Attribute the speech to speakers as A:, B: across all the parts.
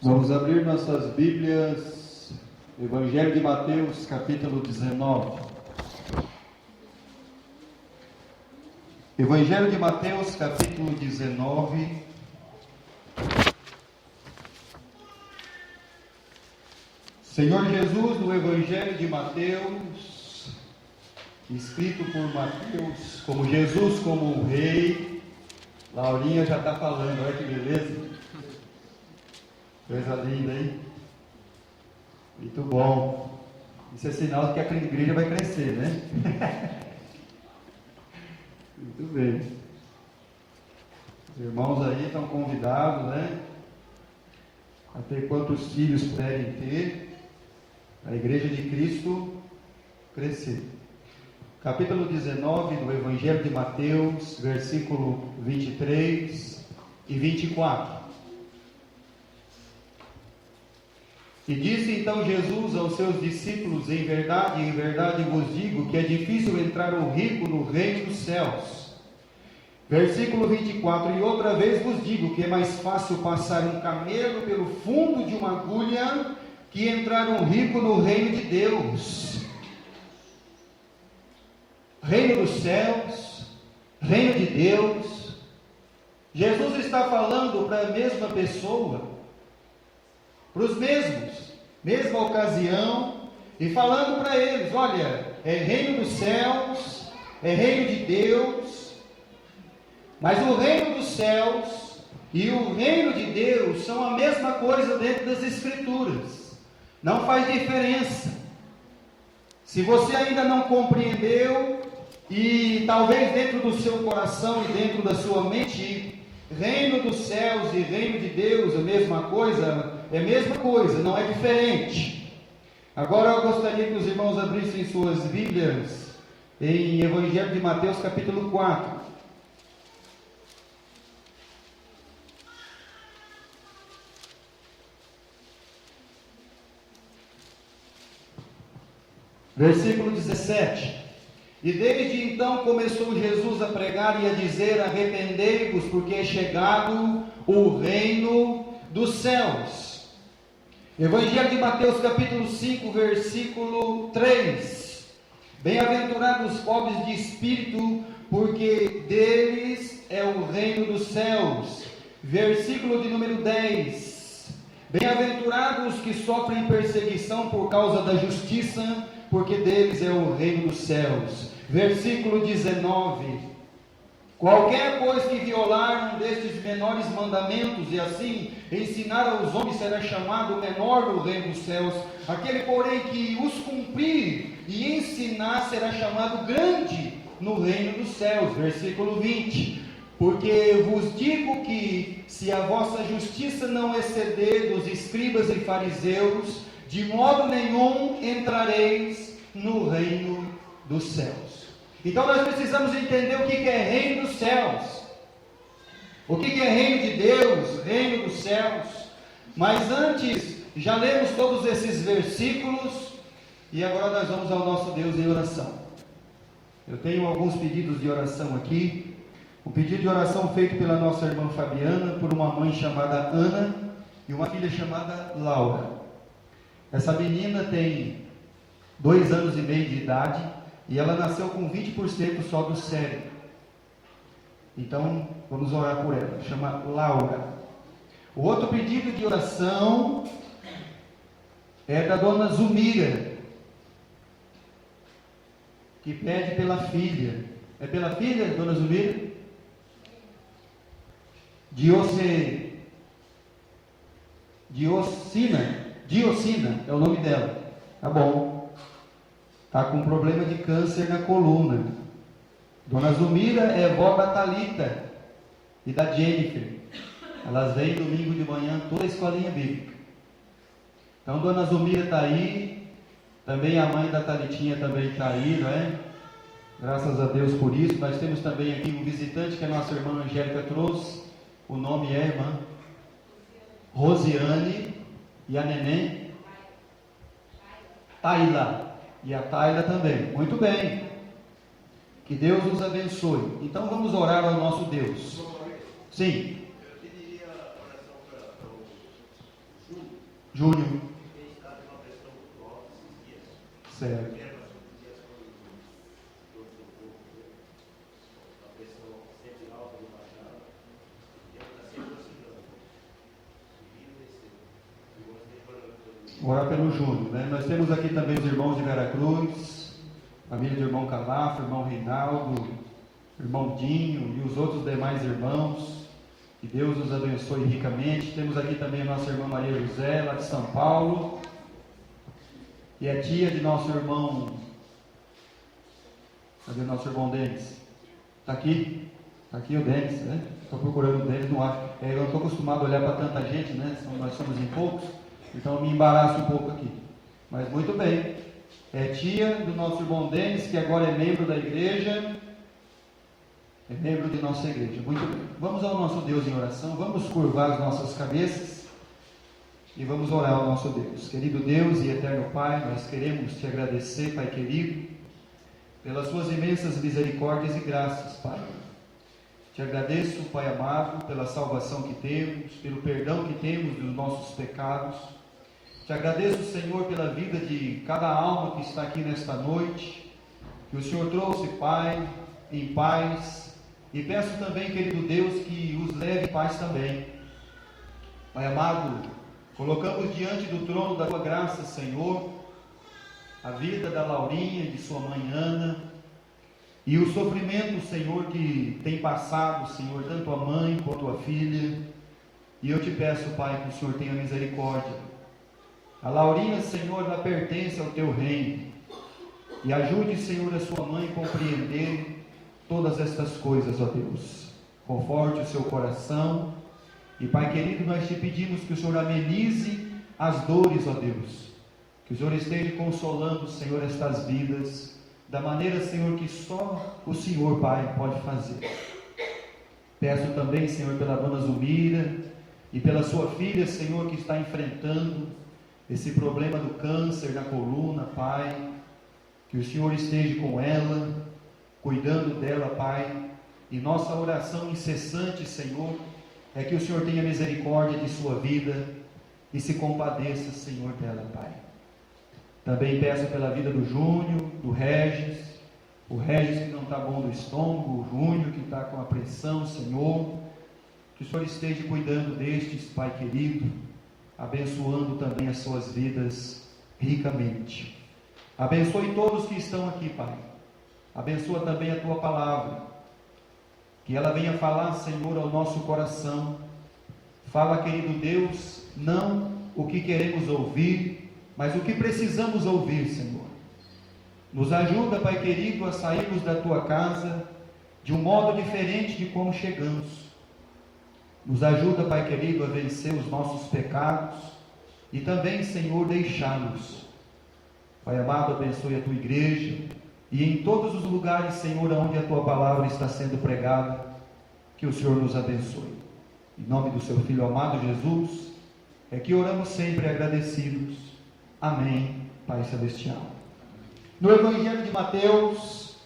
A: Vamos abrir nossas Bíblias, Evangelho de Mateus, capítulo 19. Evangelho de Mateus, capítulo 19. Senhor Jesus, no Evangelho de Mateus, escrito por Mateus, como Jesus como o Rei. Laurinha já está falando, olha que beleza. Coisa linda, hein? Muito bom. Isso é sinal de que a igreja vai crescer, né? Muito bem. Os irmãos aí estão convidados, né? A ter quantos filhos puderem ter, a igreja de Cristo crescer. Capítulo 19 do Evangelho de Mateus, versículo 23 e 24. E disse então Jesus aos seus discípulos: em verdade vos digo que é difícil entrar o rico no reino dos céus. Versículo 24: e outra vez vos digo que é mais fácil passar um camelo pelo fundo de uma agulha que entrar um rico no reino de Deus. Reino dos céus, reino de Deus. Jesus está falando para a mesma pessoa, para os mesma ocasião, e falando para eles: olha, é reino dos céus, é reino de Deus, mas o reino dos céus e o reino de Deus são a mesma coisa dentro das Escrituras, não faz diferença. Se você ainda não compreendeu, e talvez dentro do seu coração e dentro da sua mente, reino dos céus e reino de Deus é a mesma coisa, não é diferente. Agora eu gostaria que os irmãos abrissem suas Bíblias em Evangelho de Mateus capítulo 4. Versículo 17. E desde então começou Jesus a pregar e a dizer: arrependei-vos, porque é chegado o reino dos céus. Evangelho de Mateus capítulo 5, versículo 3. Bem-aventurados os pobres de espírito, porque deles é o reino dos céus. Versículo de número 10. Bem-aventurados os que sofrem perseguição por causa da justiça, porque deles é o reino dos céus. Versículo 19. Qualquer, pois, que violar um destes menores mandamentos e assim ensinar aos homens será chamado menor no reino dos céus. Aquele, porém, que os cumprir e ensinar será chamado grande no reino dos céus. Versículo 20. Porque vos digo que, se a vossa justiça não exceder dos escribas e fariseus, de modo nenhum entrareis no reino dos céus. Então nós precisamos entender o que é reino dos céus, o que é reino de Deus, reino dos céus. Mas antes, já lemos todos esses versículos e agora nós vamos ao nosso Deus em oração. Eu tenho alguns pedidos de oração aqui. Um pedido de oração feito pela nossa irmã Fabiana, por uma mãe chamada Ana e uma filha chamada Laura. Essa menina tem 2 anos e meio de idade e ela nasceu com 20% só do cérebro. Então, vamos orar por ela. Chama Laura. O outro pedido de oração é da dona Zumira, que pede pela filha. É pela filha, dona Zumira? Diocina é o nome dela. Tá bom. Está com problema de câncer na coluna. Dona Zumira é vó da Thalita e da Jennifer. Elas vêm domingo de manhã toda a escolinha bíblica. Então Dona Zumira está aí. Também a mãe da Thalitinha também está aí, não é? Graças a Deus por isso. Nós temos também aqui um visitante que a nossa irmã Angélica trouxe. O nome é irmã Rosiane. E a neném Taila. E a Taila também. Muito bem. Que Deus nos abençoe. Então vamos orar ao nosso Deus. Sim.
B: Eu pediria oração para o
A: Júnior. Certo. Orar pelo Júnior, né? Nós temos aqui também os irmãos de Veracruz, família do irmão Calafra, irmão Reinaldo, irmão Dinho e os outros demais irmãos. Que Deus os abençoe ricamente. Temos aqui também a nossa irmã Maria José, lá de São Paulo, e a tia de nosso irmão. Cadê o nosso irmão Denis? Está aqui? Está aqui o Denis, né? Estou procurando o Denis, não acho. Eu não estou acostumado a olhar para tanta gente, né? Nós somos em poucos. Então eu me embaraço um pouco aqui. Mas muito bem. É tia do nosso irmão Denis, que agora é membro da igreja. É membro de nossa igreja. Muito bem. Vamos ao nosso Deus em oração. Vamos curvar as nossas cabeças e vamos orar ao nosso Deus. Querido Deus e eterno Pai, nós queremos te agradecer, Pai querido, pelas suas imensas misericórdias e graças, Pai. Te agradeço, Pai amado, pela salvação que temos, pelo perdão que temos dos nossos pecados. Te agradeço, Senhor, pela vida de cada alma que está aqui nesta noite, que o Senhor trouxe, Pai, em paz, e peço também, querido Deus, que os leve em paz também. Pai amado, colocamos diante do trono da Tua graça, Senhor, a vida da Laurinha e de sua mãe Ana, e o sofrimento, Senhor, que tem passado, Senhor, tanto a mãe quanto a filha, e eu te peço, Pai, que o Senhor tenha misericórdia. A Laurinha, Senhor, ela pertence ao Teu reino, e ajude, Senhor, a sua mãe a compreender todas estas coisas, ó Deus. Conforte o seu coração, e Pai querido, nós te pedimos que o Senhor amenize as dores, ó Deus, que o Senhor esteja consolando, Senhor, estas vidas, da maneira, Senhor, que só o Senhor, Pai, pode fazer. Peço também, Senhor, pela dona Zumira, e pela sua filha, Senhor, que está enfrentando esse problema do câncer na coluna, Pai, que o Senhor esteja com ela, cuidando dela, Pai, e nossa oração incessante, Senhor, é que o Senhor tenha misericórdia de sua vida e se compadeça, Senhor, dela, Pai. Também peço pela vida do Júnior, do Regis, o Regis que não está bom do estômago, o Júnior que está com a pressão, Senhor, que o Senhor esteja cuidando destes, Pai querido, abençoando também as suas vidas ricamente. Abençoe todos que estão aqui, Pai. Abençoa também a Tua palavra, que ela venha falar, Senhor, ao nosso coração. Fala, querido Deus, não o que queremos ouvir, mas o que precisamos ouvir, Senhor. Nos ajuda, Pai querido, a sairmos da Tua casa de um modo diferente de como chegamos. Nos ajuda, Pai querido, a vencer os nossos pecados e também, Senhor, deixá-los. Pai amado, abençoe a Tua igreja e em todos os lugares, Senhor, onde a Tua palavra está sendo pregada, que o Senhor nos abençoe. Em nome do Seu Filho amado Jesus, é que oramos sempre agradecidos. Amém, Pai Celestial. No Evangelho de Mateus,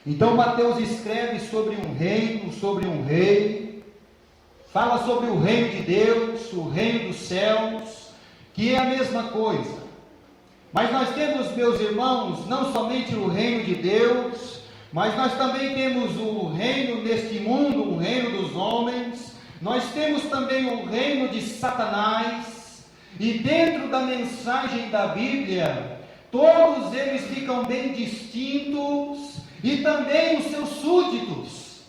A: então Mateus escreve sobre um reino, sobre um rei, fala sobre o reino de Deus, o reino dos céus, que é a mesma coisa. Mas nós temos, meus irmãos, não somente o reino de Deus, mas nós também temos o reino neste mundo, o reino dos homens, nós temos também o reino de Satanás, e dentro da mensagem da Bíblia, todos eles ficam bem distintos, e também os seus súditos.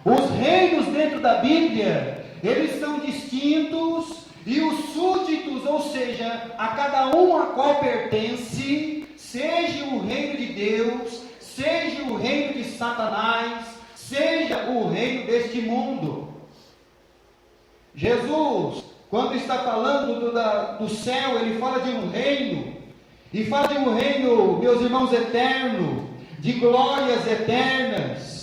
A: Os reinos dentro da Bíblia, eles são distintos, e os súditos, ou seja, a cada um a qual pertence, seja o reino de Deus, seja o reino de Satanás, seja o reino deste mundo. Jesus, quando está falando do céu, ele fala de um reino, e fala de um reino, meus irmãos, eterno, de glórias eternas.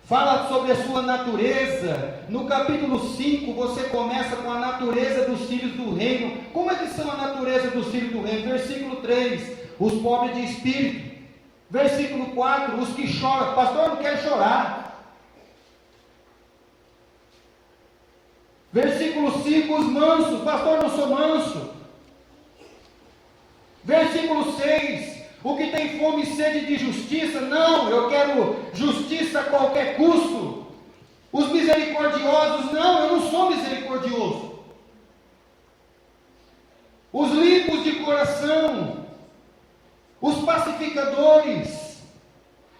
A: Fala sobre a sua natureza. No capítulo 5, você começa com a natureza dos filhos do reino. Como é que são a natureza dos filhos do reino? Versículo 3, os pobres de espírito. Versículo 4, os que choram. Pastor, eu não quero chorar. Versículo 5, os mansos. Pastor, não sou manso. Versículo 6, o que tem fome e sede de justiça, não, eu quero justiça a qualquer custo. Os misericordiosos, não, eu não sou misericordioso. Os limpos de coração, os pacificadores.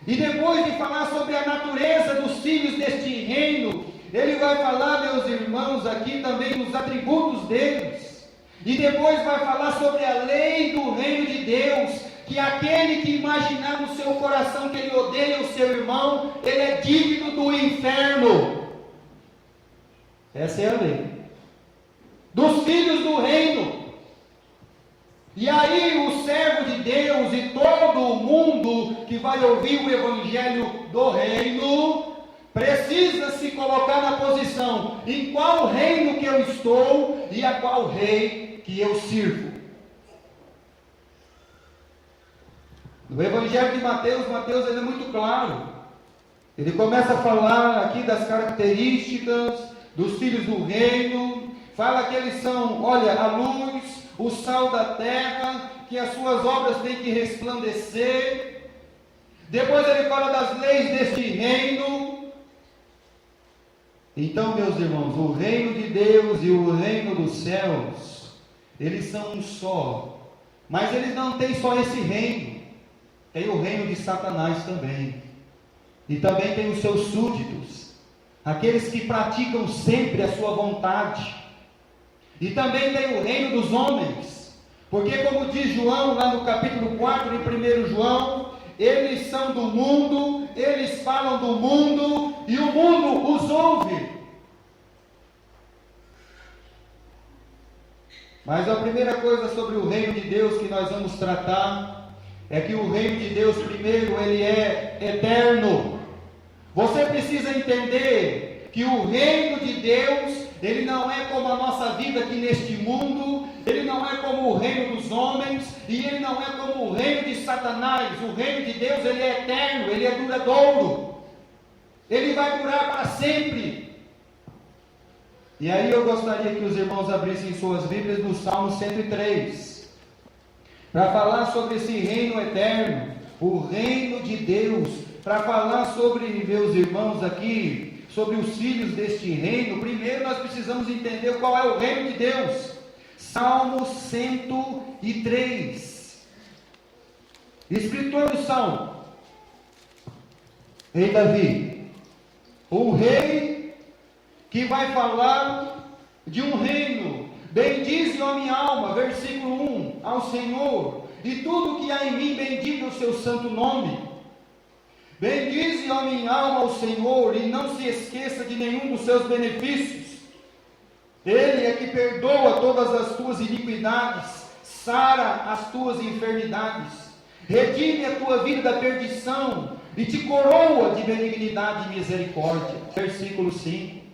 A: E depois de falar sobre a natureza dos filhos deste reino, ele vai falar, meus irmãos, aqui também nos atributos deles. E depois vai falar sobre a lei do reino de Deus, que aquele que imaginar no seu coração que ele odeia o seu irmão, ele é digno do inferno. Essa é a lei dos filhos do reino. E aí o servo de Deus e todo o mundo que vai ouvir o evangelho do reino precisa se colocar na posição: em qual reino que eu estou e a qual rei que eu sirvo. No evangelho de Mateus, Mateus ele é muito claro. Ele começa a falar aqui das características dos filhos do reino. Fala que eles são, olha, a luz, o sal da terra, que as suas obras têm que resplandecer. Depois ele fala das leis deste reino. Então, meus irmãos, o reino de Deus e o reino dos céus, eles são um só. Mas eles não têm só esse reino. Tem o reino de Satanás também. E também tem os seus súditos, aqueles que praticam sempre a sua vontade. E também tem o reino dos homens, porque como diz João lá no capítulo 4, em 1 João, eles são do mundo, eles falam do mundo, e o mundo os ouve. Mas a primeira coisa sobre o reino de Deus que nós vamos tratar, é que o reino de Deus, primeiro, ele é eterno. Você precisa entender que o reino de Deus, ele não é como a nossa vida aqui neste mundo, ele não é como o reino dos homens, e ele não é como o reino de Satanás. O reino de Deus, ele é eterno, ele é duradouro, ele vai durar para sempre. E aí eu gostaria que os irmãos abrissem suas Bíblias no Salmo 103, para falar sobre esse reino eterno, o reino de Deus. Para falar sobre, meus irmãos aqui, sobre os filhos deste reino, primeiro nós precisamos entender qual é o reino de Deus. Salmo 103. Escritor do Salmo, rei Davi, um rei que vai falar de um reino. Bendize, ó minha alma, versículo 1, ao Senhor, e tudo que há em mim bendiga o seu santo nome. Bendize, ó minha alma, ao Senhor, e não se esqueça de nenhum dos seus benefícios. Ele é que perdoa todas as tuas iniquidades, sara as tuas enfermidades, redime a tua vida da perdição, e te coroa de benignidade e misericórdia. Versículo 5.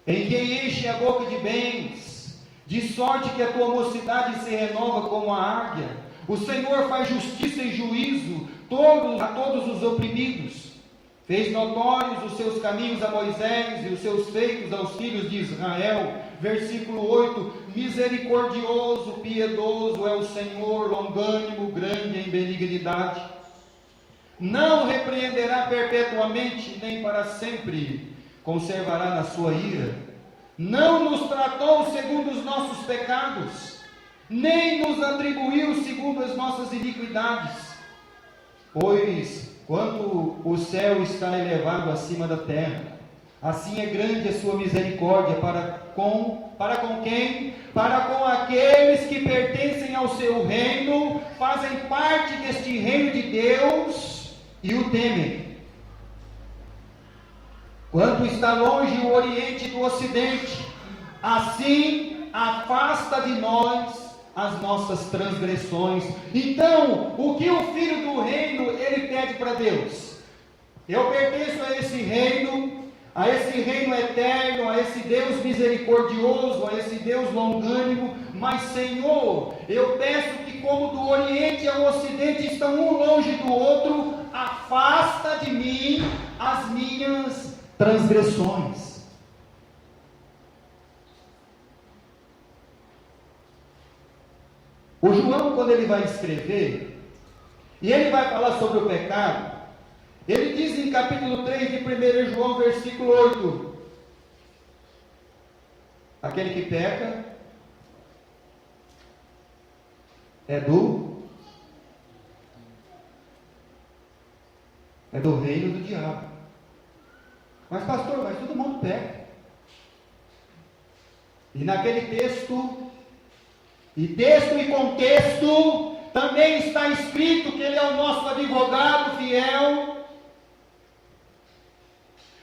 A: Em quem enche a boca de bens, de sorte que a tua mocidade se renova como a águia. O Senhor faz justiça e juízo a todos os oprimidos. Fez notórios os seus caminhos a Moisés e os seus feitos aos filhos de Israel. Versículo 8. Misericordioso, piedoso é o Senhor, longânimo, grande em benignidade. Não repreenderá perpetuamente, nem para sempre conservará na sua ira. Não nos tratou segundo os nossos pecados, nem nos atribuiu segundo as nossas iniquidades. Pois, quanto o céu está elevado acima da terra, assim é grande a sua misericórdia para com quem? Para com aqueles que pertencem ao seu reino, fazem parte deste reino de Deus e o temem. Quanto está longe o Oriente do Ocidente, assim afasta de nós as nossas transgressões. Então, o que o filho do reino, ele pede para Deus? Eu pertenço a esse reino eterno, a esse Deus misericordioso, a esse Deus longânimo, mas Senhor, eu peço que como do Oriente ao Ocidente estão um longe do outro, afasta de mim as minhas transgressões. O João, quando ele vai escrever, e ele vai falar sobre o pecado, ele diz em capítulo 3 de 1 João, versículo 8, aquele que peca é do reino do diabo. Mas pastor, mas todo mundo peca. E naquele texto e contexto, também está escrito que Ele é o nosso advogado fiel.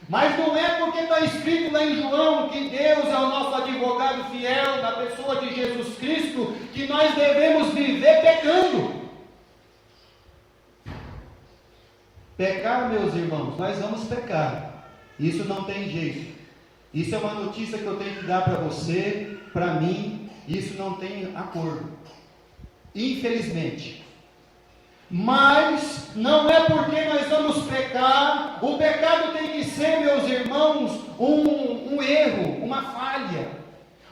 A: Mas não é porque está escrito lá em João que Deus é o nosso advogado fiel, na pessoa de Jesus Cristo, que nós devemos viver pecando. Pecar, meus irmãos, nós vamos pecar. Isso não tem jeito. Isso é uma notícia que eu tenho que dar para você, para mim. Isso não tem acordo, infelizmente. Mas não é porque nós vamos pecar. O pecado tem que ser, meus irmãos, um erro, uma falha.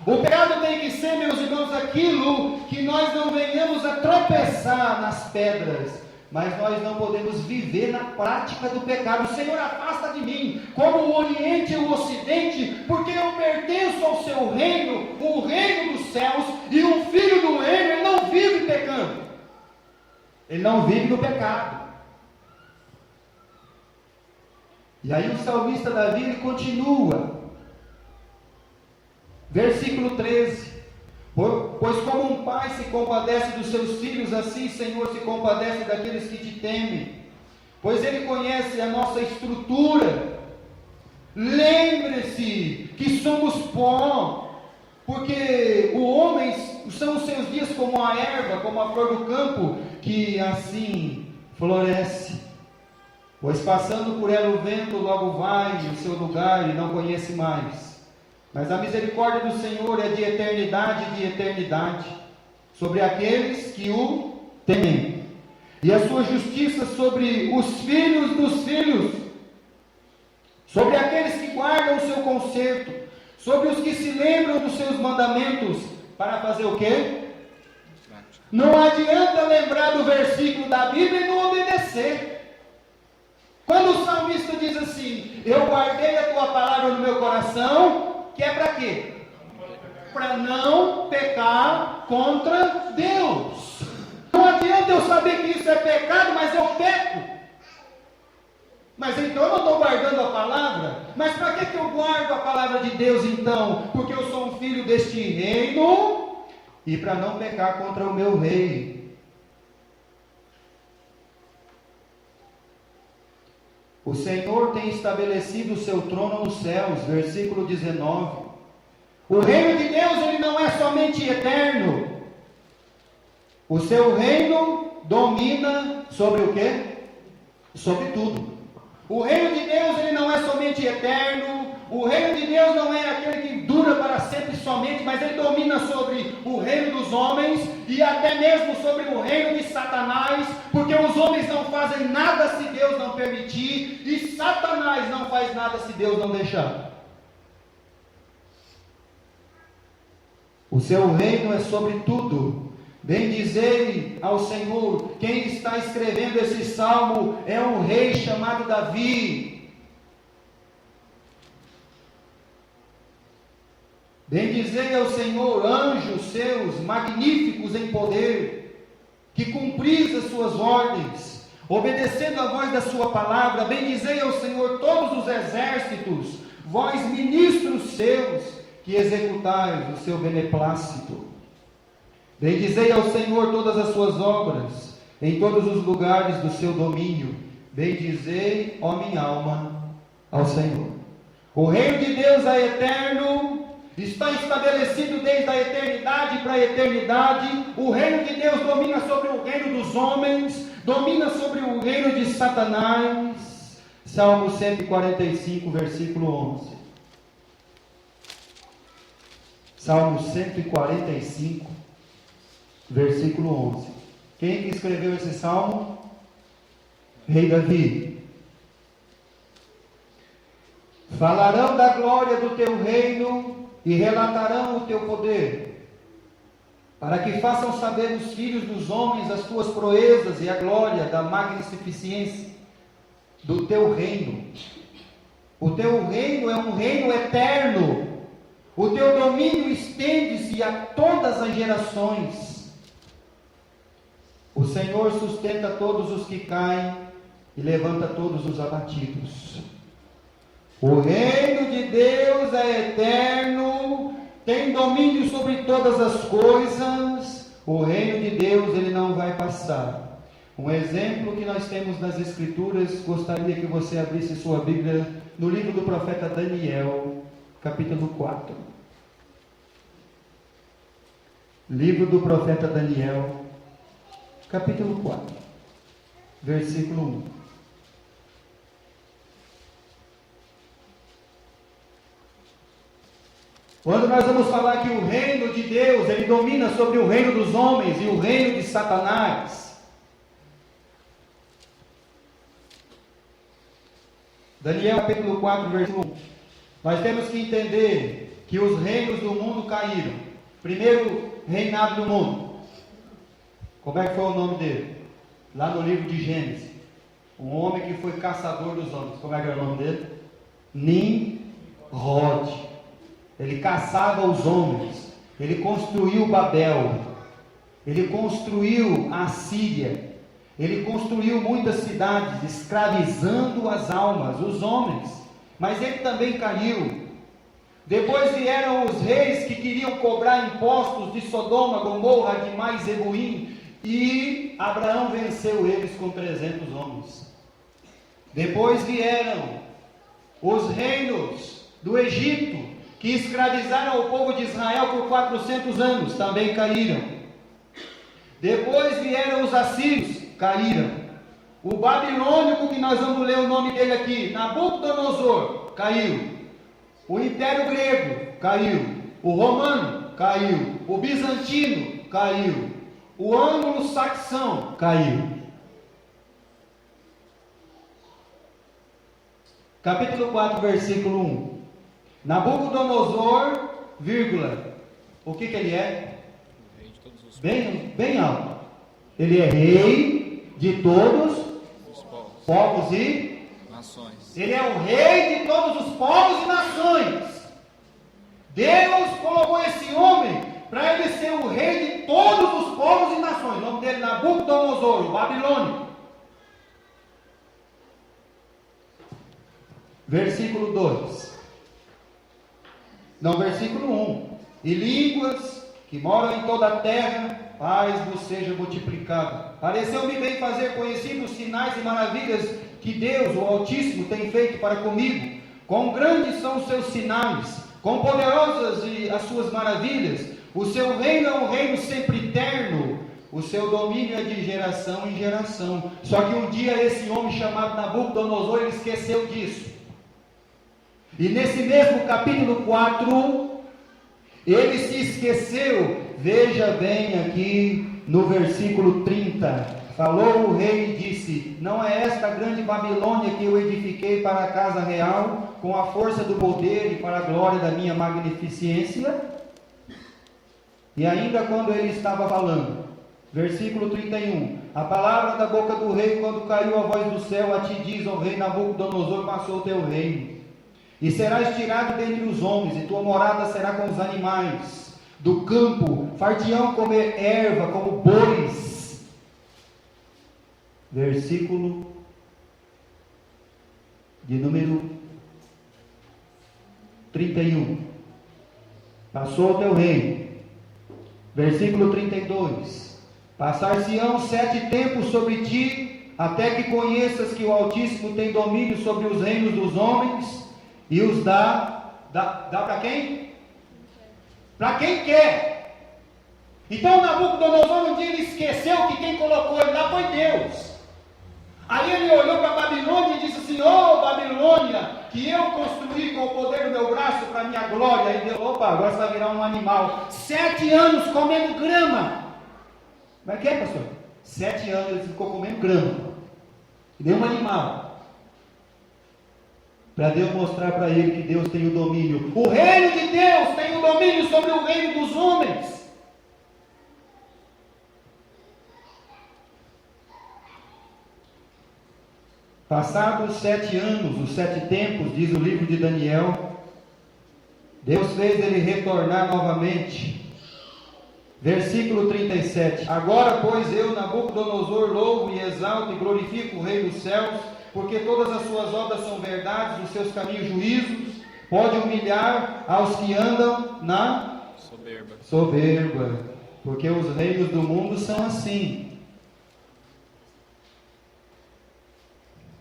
A: O pecado tem que ser, meus irmãos, aquilo que nós não venhamos a tropeçar nas pedras, mas nós não podemos viver na prática do pecado. O Senhor, afasta de mim, como o Oriente e o Ocidente, porque eu pertenço ao seu reino, o reino dos céus, e um filho do reino, ele não vive pecando, ele não vive no pecado. E aí o salmista Davi, ele continua, versículo 13, pois como um pai se compadece dos seus filhos, assim, Senhor, se compadece daqueles que te temem, pois Ele conhece a nossa estrutura. Lembre-se que somos pó, porque o homem, são os seus dias como a erva, como a flor do campo, que assim floresce, pois passando por ela o vento logo vai em seu lugar e não conhece mais. Mas a misericórdia do Senhor é de eternidade, sobre aqueles que o temem, e a sua justiça sobre os filhos dos filhos, sobre aqueles que guardam o seu conserto, sobre os que se lembram dos seus mandamentos, para fazer o quê? Não adianta lembrar do versículo da Bíblia e não obedecer. Quando o salmista diz assim, eu guardei a tua palavra no meu coração, que é para quê? Para não pecar contra Deus. Não adianta eu saber que isso é pecado, mas eu peco. Mas então eu não estou guardando a palavra. Mas para que eu guardo a palavra de Deus então? Porque eu sou um filho deste reino e para não pecar contra o meu rei. O Senhor tem estabelecido o seu trono nos céus, versículo 19. O reino de Deus, ele não é somente eterno. O seu reino domina sobre o quê? Sobre tudo. O reino de Deus, ele não é somente eterno. O reino de Deus não é aquele que dura para sempre somente, mas ele domina sobre o reino dos homens e até mesmo sobre o reino de Satanás, porque os homens não fazem nada se Deus não permitir, e Satanás não faz nada se Deus não deixar. O seu reino é sobre tudo. Bendizei ao Senhor. Quem está escrevendo esse salmo é um rei chamado Davi. Bendizei ao Senhor, anjos seus, magníficos em poder, que cumpris as suas ordens, obedecendo a voz da sua palavra. Bendizei ao Senhor todos os exércitos, vós ministros seus, que executais o seu beneplácito. Bendizei ao Senhor todas as suas obras, em todos os lugares do seu domínio. Bendizei, ó minha alma, ao Senhor. O reino de Deus é eterno, está estabelecido desde a eternidade para a eternidade. O reino de Deus domina sobre o reino dos homens, domina sobre o reino de Satanás. Salmo 145, versículo 11. Salmo 145, versículo 11. Quem que escreveu esse salmo? Rei Davi. Falarão da glória do teu reino e relatarão o teu poder, para que façam saber os filhos dos homens as tuas proezas e a glória da magnificência do teu reino. O teu reino é um reino eterno. O teu domínio estende-se a todas as gerações. O Senhor sustenta todos os que caem e levanta todos os abatidos. O reino de Deus é eterno, tem domínio sobre todas as coisas. O reino de Deus, ele não vai passar. Um exemplo que nós temos nas Escrituras, gostaria que você abrisse sua Bíblia no livro do profeta Daniel, capítulo 4. Livro do profeta Daniel, capítulo 4, versículo 1. Quando nós vamos falar que o reino de Deus, ele domina sobre o reino dos homens e o reino de Satanás. Daniel capítulo 4, versículo 1. Nós temos que entender que os reinos do mundo caíram. Primeiro reinado do mundo. Como é que foi o nome dele? Lá no livro de Gênesis. Um homem que foi caçador dos homens. Como é que era o nome dele? Nimrod. Ele caçava os homens, ele construiu Babel, ele construiu a Síria, ele construiu muitas cidades, escravizando as almas, os homens, mas ele também caiu. Depois vieram os reis que queriam cobrar impostos de Sodoma, Gomorra, Adimá e Zeboim, e Abraão venceu eles com 300 homens. Depois vieram os reinos do Egito, que escravizaram o povo de Israel por 400 anos, também caíram. Depois vieram os assírios, caíram. O babilônico, que nós vamos ler o nome dele aqui, Nabucodonosor, caiu. O império grego, caiu. O romano, caiu. O bizantino, caiu. O anglo-saxão, caiu. Capítulo 4, versículo 1. Nabucodonosor, vírgula, o que ele é?
B: Rei de todos os
A: Bem alto. Ele é rei de todos
B: os povos,
A: povos e
B: nações.
A: ele é o rei de todos os povos e nações. Deus colocou esse homem para ele ser o rei de todos os povos e nações. O nome dele é Nabucodonosor, o babilônico. Versículo 2. Não, versículo 1. E línguas que moram em toda a terra, paz vos seja multiplicada. Pareceu-me bem fazer conhecidos os sinais e maravilhas que Deus, o Altíssimo, tem feito para comigo. Quão grandes são os seus sinais, quão poderosas as suas maravilhas. O seu reino é um reino sempre eterno, o seu domínio é de geração em geração. Só que um dia esse homem chamado Nabucodonosor, ele esqueceu disso. E nesse mesmo capítulo 4, ele se esqueceu. Veja bem aqui no versículo 30. Falou o rei e disse: não é esta a grande Babilônia que eu edifiquei para a casa real, com a força do poder e para a glória da minha magnificência? E ainda quando ele estava falando, versículo 31, a palavra da boca do rei, quando caiu a voz do céu, a ti diz, ó rei Nabucodonosor, passou o teu reino. E serás tirado dentre os homens, e tua morada será com os animais do campo, far-te-ão comer erva como bois. Versículo de número 31. Passou o teu reino. Versículo 32. Passar-se-ão 7 tempos sobre ti, até que conheças que o Altíssimo tem domínio sobre os reinos dos homens, e os dá para quem? Para quem quer. Então Nabucodonosor um dia ele esqueceu que quem colocou ele lá foi Deus. Aí ele olhou para a Babilônia e disse assim: ó Babilônia, que eu construí com o poder do meu braço para a minha glória. Aí Deus, opa, agora você vai virar um animal. 7 anos comendo grama. Como é que é, pastor? 7 anos ele ficou comendo grama, que nem um animal. Para Deus mostrar para ele que Deus tem o domínio. O reino de Deus tem o domínio sobre o reino dos homens. Passados 7 anos, os 7 tempos, diz o livro de Daniel, Deus fez ele retornar novamente. Versículo 37. Agora, pois, eu, Nabucodonosor, louvo e exalto e glorifico o Rei dos céus, porque todas as suas obras são verdades, os seus caminhos juízos, pode humilhar aos que andam na soberba, porque os reinos do mundo são assim.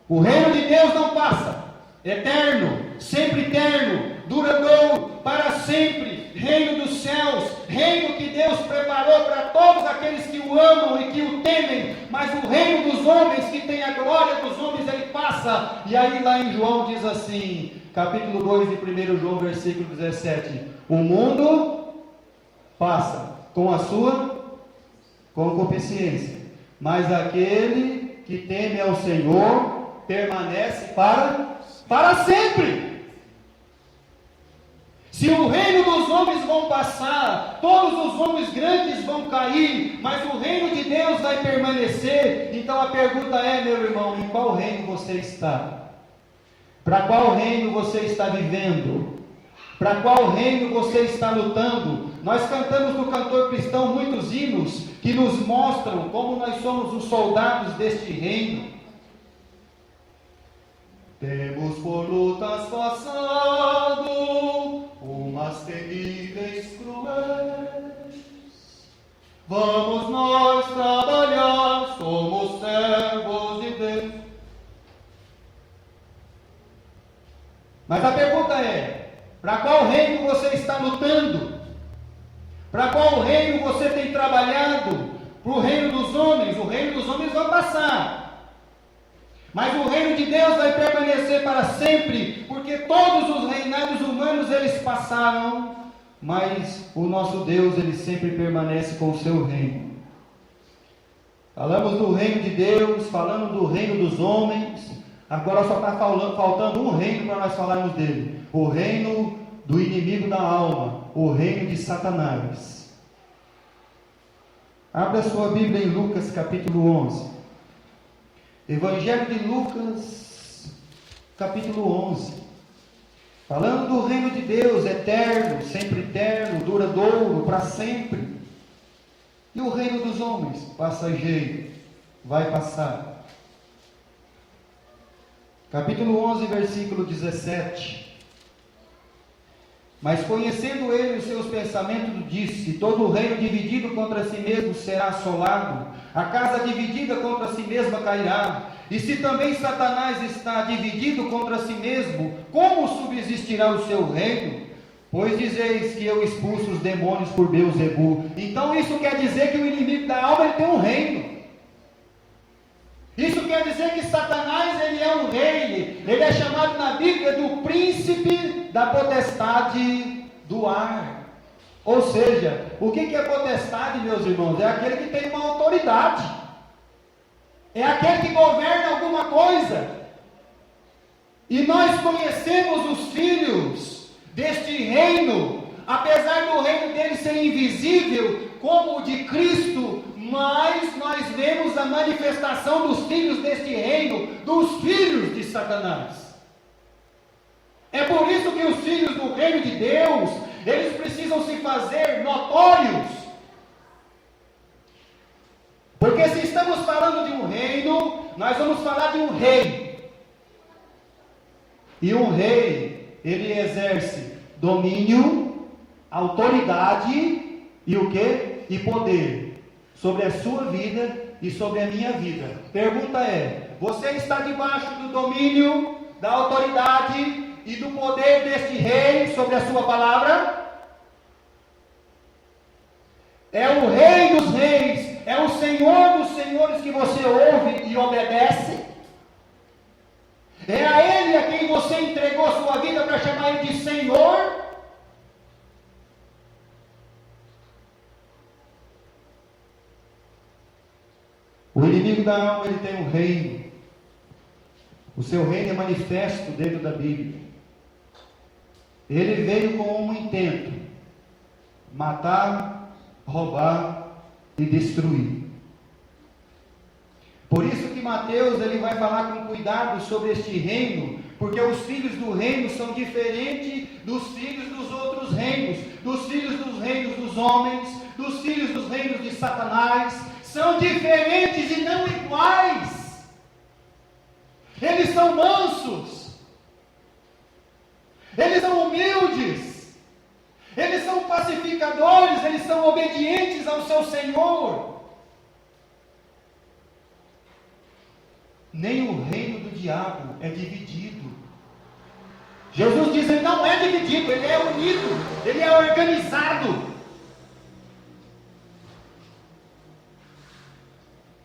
A: O reino de Deus não passa, eterno, sempre eterno, duradouro, para sempre, reino dos céus, reino que Deus preparou para todos aqueles que o amam e que o temem, mas o reino dos homens, que tem a glória dos homens, ele passa. E aí lá em João diz assim, capítulo 2 de 1 João, versículo 17, o mundo passa com a sua concupiscência, mas aquele que teme ao Senhor permanece para sempre. Se o reino dos homens vão passar, todos os homens grandes vão cair, mas o reino de Deus vai permanecer. Então a pergunta é, meu irmão, em qual reino você está? Para qual reino você está vivendo? Para qual reino você está lutando? Nós cantamos no Cantor Cristão muitos hinos que nos mostram como nós somos os soldados deste reino. Temos por lutas passado umas temíveis cruéis. Vamos nós trabalhar, somos servos de Deus. Mas a pergunta é, para qual reino você está lutando? Para qual reino você tem trabalhado? Para o reino dos homens? O reino dos homens vai passar, mas o reino de Deus vai permanecer para sempre, porque todos os reinados humanos eles passaram, mas o nosso Deus ele sempre permanece com o seu reino. Falamos do reino de Deus, falando do reino dos homens, agora só está faltando um reino para nós falarmos dele, o reino do inimigo da alma, o reino de Satanás. Abra sua Bíblia em Lucas capítulo 11. Evangelho de Lucas, capítulo 11, falando do reino de Deus, eterno, sempre eterno, duradouro, para sempre, e o reino dos homens, passageiro, vai passar. Capítulo 11, versículo 17. Mas conhecendo ele os seus pensamentos, disse: todo reino dividido contra si mesmo será assolado, a casa dividida contra si mesma cairá. E se também Satanás está dividido contra si mesmo, como subsistirá o seu reino? Pois dizeis que eu expulso os demônios por Beelzebul. Então isso quer dizer que o inimigo da alma ele tem um reino. Isso quer dizer que Satanás ele é um rei. Ele é chamado na Bíblia do príncipe da potestade do ar. Ou seja, o que é potestade, meus irmãos? É aquele que tem uma autoridade. É aquele que governa alguma coisa. E nós conhecemos os filhos deste reino, apesar do reino dele ser invisível, como o de Cristo, mas nós vemos a manifestação dos filhos deste reino, dos filhos de Satanás. É por isso que os filhos do reino de Deus, eles precisam se fazer notórios. Porque se estamos falando de um reino, nós vamos falar de um rei. E um rei, ele exerce domínio, autoridade e o quê? E poder sobre a sua vida e sobre a minha vida. Pergunta é: você está debaixo do domínio, da autoridade e do poder deste rei sobre a sua palavra? É o rei dos reis, é o Senhor dos senhores que você ouve e obedece? É a Ele a quem você entregou sua vida para chamar Ele de Senhor? O inimigo da alma ele tem um reino. O seu reino é manifesto dentro da Bíblia. Ele veio com um intento: matar, roubar e destruir. Por isso que Mateus ele vai falar com cuidado sobre este reino, porque os filhos do reino são diferentes dos filhos dos outros reinos, dos filhos dos reinos dos homens, dos filhos dos reinos de Satanás, são diferentes e não iguais. Eles são mansos, eles são humildes, eles são pacificadores, eles são obedientes ao seu Senhor. Nem o reino do diabo é dividido. Jesus diz, ele não é dividido, ele é unido, ele é organizado.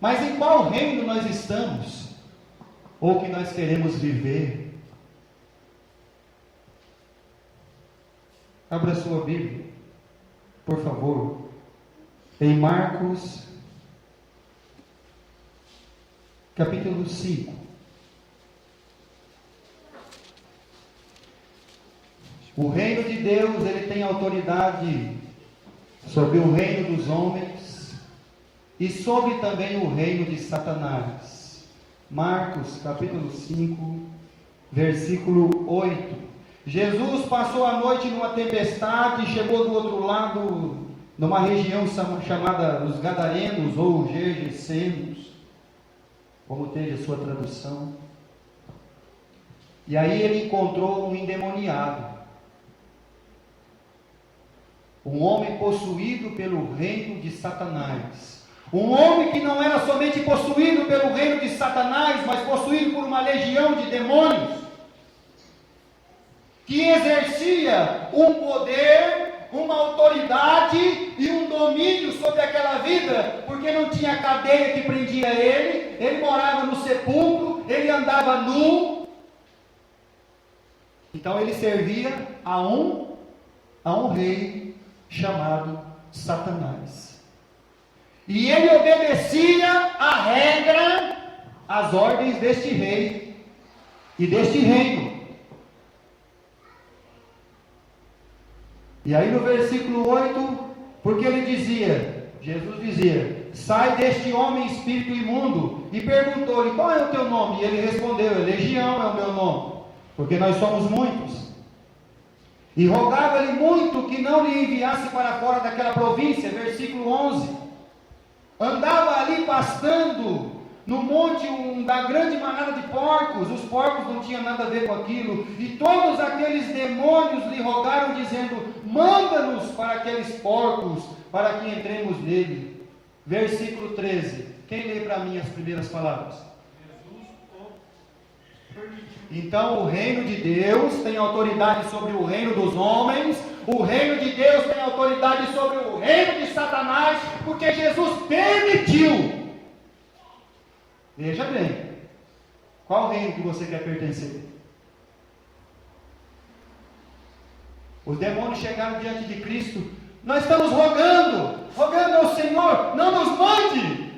A: Mas em qual reino nós estamos? Ou que nós queremos viver? Abra sua Bíblia, por favor, em Marcos, capítulo 5. O reino de Deus, ele tem autoridade sobre o reino dos homens e sobre também o reino de Satanás. Marcos, capítulo 5, versículo 8. Jesus passou a noite numa tempestade e chegou do outro lado, numa região chamada os Gadarenos ou Gergesenos, como teve a sua tradução. E aí ele encontrou um endemoniado, um homem possuído pelo reino de Satanás. Um homem que não era somente possuído pelo reino de Satanás, mas possuído por uma legião de demônios, que exercia um poder, uma autoridade e um domínio sobre aquela vida, porque não tinha cadeia que prendia ele morava no sepulcro, ele andava nu. Então ele servia a um rei chamado Satanás. E ele obedecia a regra, as ordens deste rei e deste reino. E aí no versículo 8, porque ele dizia, Jesus dizia, sai deste homem espírito imundo, e perguntou-lhe, qual é o teu nome? E ele respondeu, Legião é o meu nome, porque nós somos muitos. E rogava-lhe muito que não lhe enviasse para fora daquela província. Versículo 11. Andava ali pastando no monte da grande manada de porcos. Os porcos não tinham nada a ver com aquilo. E todos aqueles demônios lhe rogaram, dizendo, manda-nos para aqueles porcos, para que entremos nele. Versículo 13. Quem lê para mim as primeiras palavras? Então o reino de Deus tem autoridade sobre o reino dos homens, o reino de Deus tem autoridade sobre o reino de Satanás, porque Jesus permitiu. Veja bem, qual reino que você quer pertencer? Os demônios chegaram diante de Cristo, nós estamos rogando ao Senhor, não nos mande.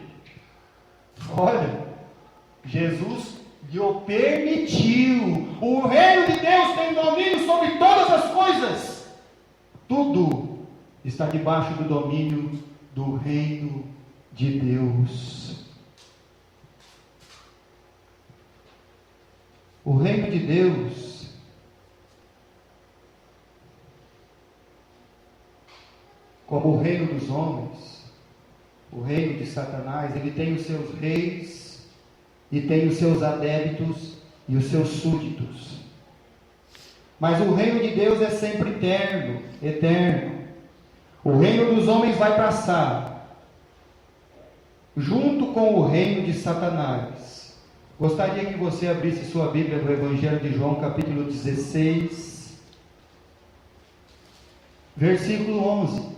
A: Olha, Jesus lhe permitiu. O reino de Deus tem domínio sobre todas as coisas. Tudo está debaixo do domínio do reino de Deus. O reino de Deus como o reino dos homens, o reino de Satanás, ele tem os seus reis e tem os seus adébitos e os seus súditos. Mas o reino de Deus é sempre eterno. O reino dos homens vai passar, junto com o reino de Satanás. Gostaria que você abrisse sua Bíblia no Evangelho de João, capítulo 16, versículo 11.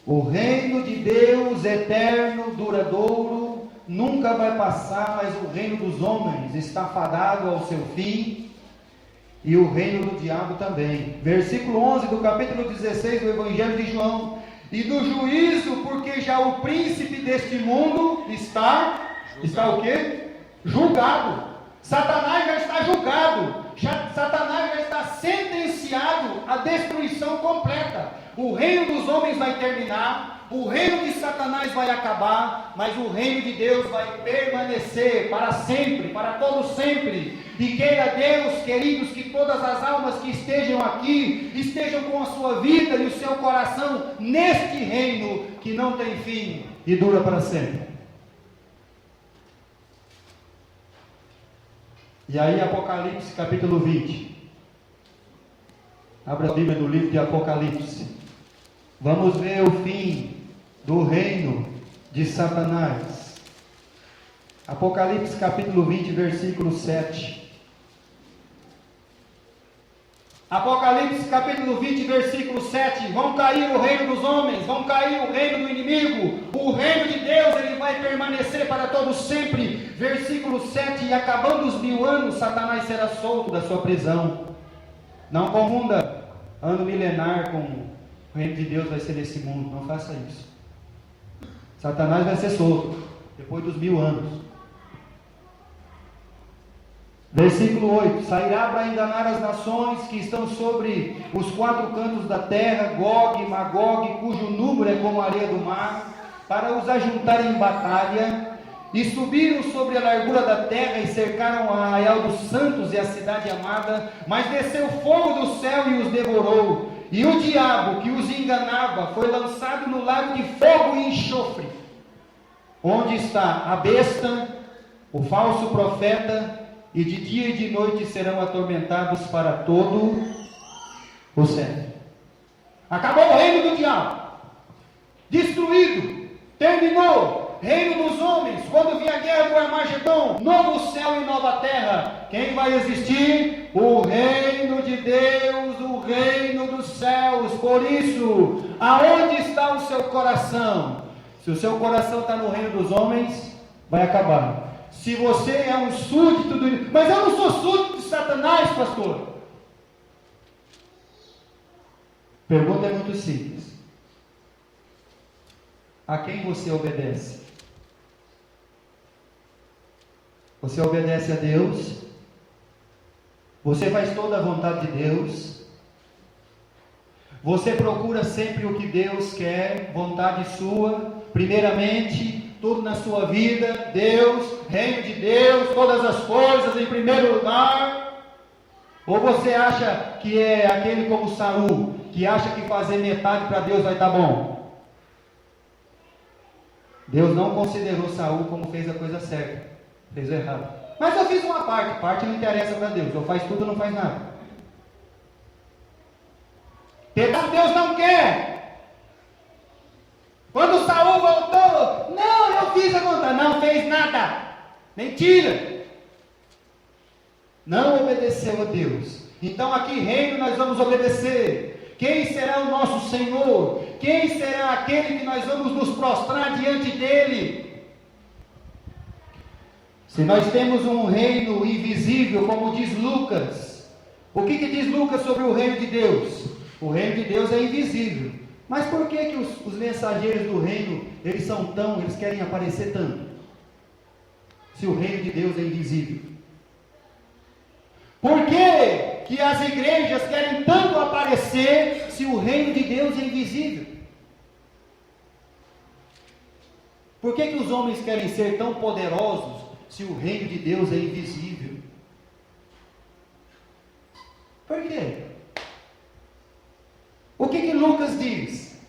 A: O reino de Deus eterno, duradouro, nunca vai passar, mas o reino dos homens está fadado ao seu fim, e o reino do diabo também. Versículo 11 do capítulo 16 do Evangelho de João. E do juízo, porque já o príncipe deste mundo está o quê? Julgado. Satanás já está julgado. Satanás já está sentenciado à destruição completa. O reino dos homens vai terminar, O reino de Satanás vai acabar, mas o reino de Deus vai permanecer para sempre, para todo sempre. E queira Deus, queridos, que todas as almas que estejam aqui, estejam com a sua vida e o seu coração neste reino que não tem fim e dura para sempre. E aí Apocalipse capítulo 20. Abra a Bíblia no livro de Apocalipse. Vamos ver o fim do reino de Satanás. Apocalipse capítulo 20, versículo 7. Apocalipse capítulo 20, versículo 7. Vão cair o reino dos homens, vão cair o reino do inimigo. O reino de Deus, ele vai permanecer para todos sempre. Versículo 7. E acabando os 1000 anos, Satanás será solto da sua prisão. Não confunda ano milenar com o reino de Deus vai ser nesse mundo. Não faça isso. Satanás vai ser solto depois dos 1000 anos. Versículo 8. Sairá para enganar as nações que estão sobre os 4 cantos da terra, Gog e Magog, cujo número é como a areia do mar, para os ajuntar em batalha. E subiram sobre a largura da terra e cercaram a arraial dos santos e a cidade amada, mas desceu fogo do céu e os devorou. E o diabo que os enganava foi lançado no lago de fogo e enxofre, onde está a besta, o falso profeta, e de dia e de noite serão atormentados para todo o sempre. Acabou o reino do diabo, destruído, terminou. Reino dos homens, quando vier a guerra do Armagedon, novo céu e nova terra. Quem vai existir? O reino de Deus, o reino dos céus. Por isso, aonde está o seu coração? Se o seu coração está no reino dos homens, vai acabar. Se você é um súdito do... Mas eu não sou súdito de Satanás, pastor. Pergunta é muito simples. A quem você obedece? Você obedece a Deus? Você faz toda a vontade de Deus? Você procura sempre o que Deus quer, vontade sua, primeiramente, tudo na sua vida, Deus, reino de Deus, todas as coisas em primeiro lugar? Ou você acha que é aquele como Saul, que acha que fazer metade para Deus vai estar bom? Deus não considerou Saul como fez a coisa certa. Fez errado. Mas eu fiz uma parte não interessa para Deus. Ou faz tudo ou não faz nada. Pedaço Deus não quer. Quando Saul voltou, não, eu fiz a vontade. Não fez nada. Mentira. Não obedeceu a Deus. Então aqui reino nós vamos obedecer. Quem será o nosso Senhor? Quem será aquele que nós vamos nos prostrar diante dele? Se nós temos um reino invisível, como diz Lucas, o que diz Lucas sobre o reino de Deus? O reino de Deus é invisível. Mas por que os mensageiros do reino, eles querem aparecer tanto? Se o reino de Deus é invisível. Por que as igrejas querem tanto aparecer, se o reino de Deus é invisível? Por que os homens querem ser tão poderosos, se o reino de Deus é invisível? Por quê? O que Lucas diz?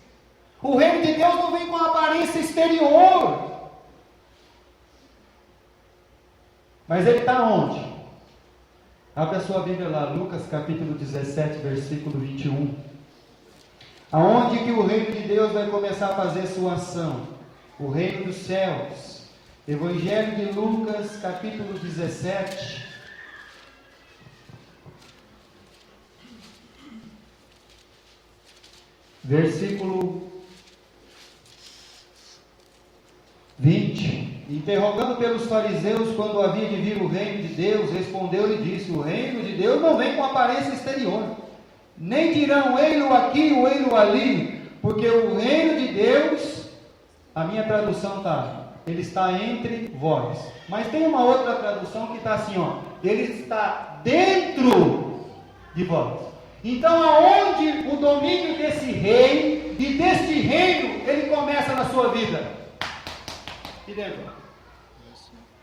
A: O reino de Deus não vem com aparência exterior. Mas ele está onde? Abre a sua Bíblia lá, Lucas capítulo 17, versículo 21. Aonde que o reino de Deus vai começar a fazer sua ação? O reino dos céus. Evangelho de Lucas, capítulo 17, versículo 20. Interrogando pelos fariseus quando havia de vir o reino de Deus, respondeu e disse: o reino de Deus não vem com aparência exterior, nem dirão ei-lo aqui ou ei-lo ali, porque o reino de Deus, a minha tradução está... ele está entre vós. Mas tem uma outra tradução que está assim, ó. Ele está dentro de vós. Então, aonde o domínio desse rei e deste reino, ele começa sua vida? Aqui dentro.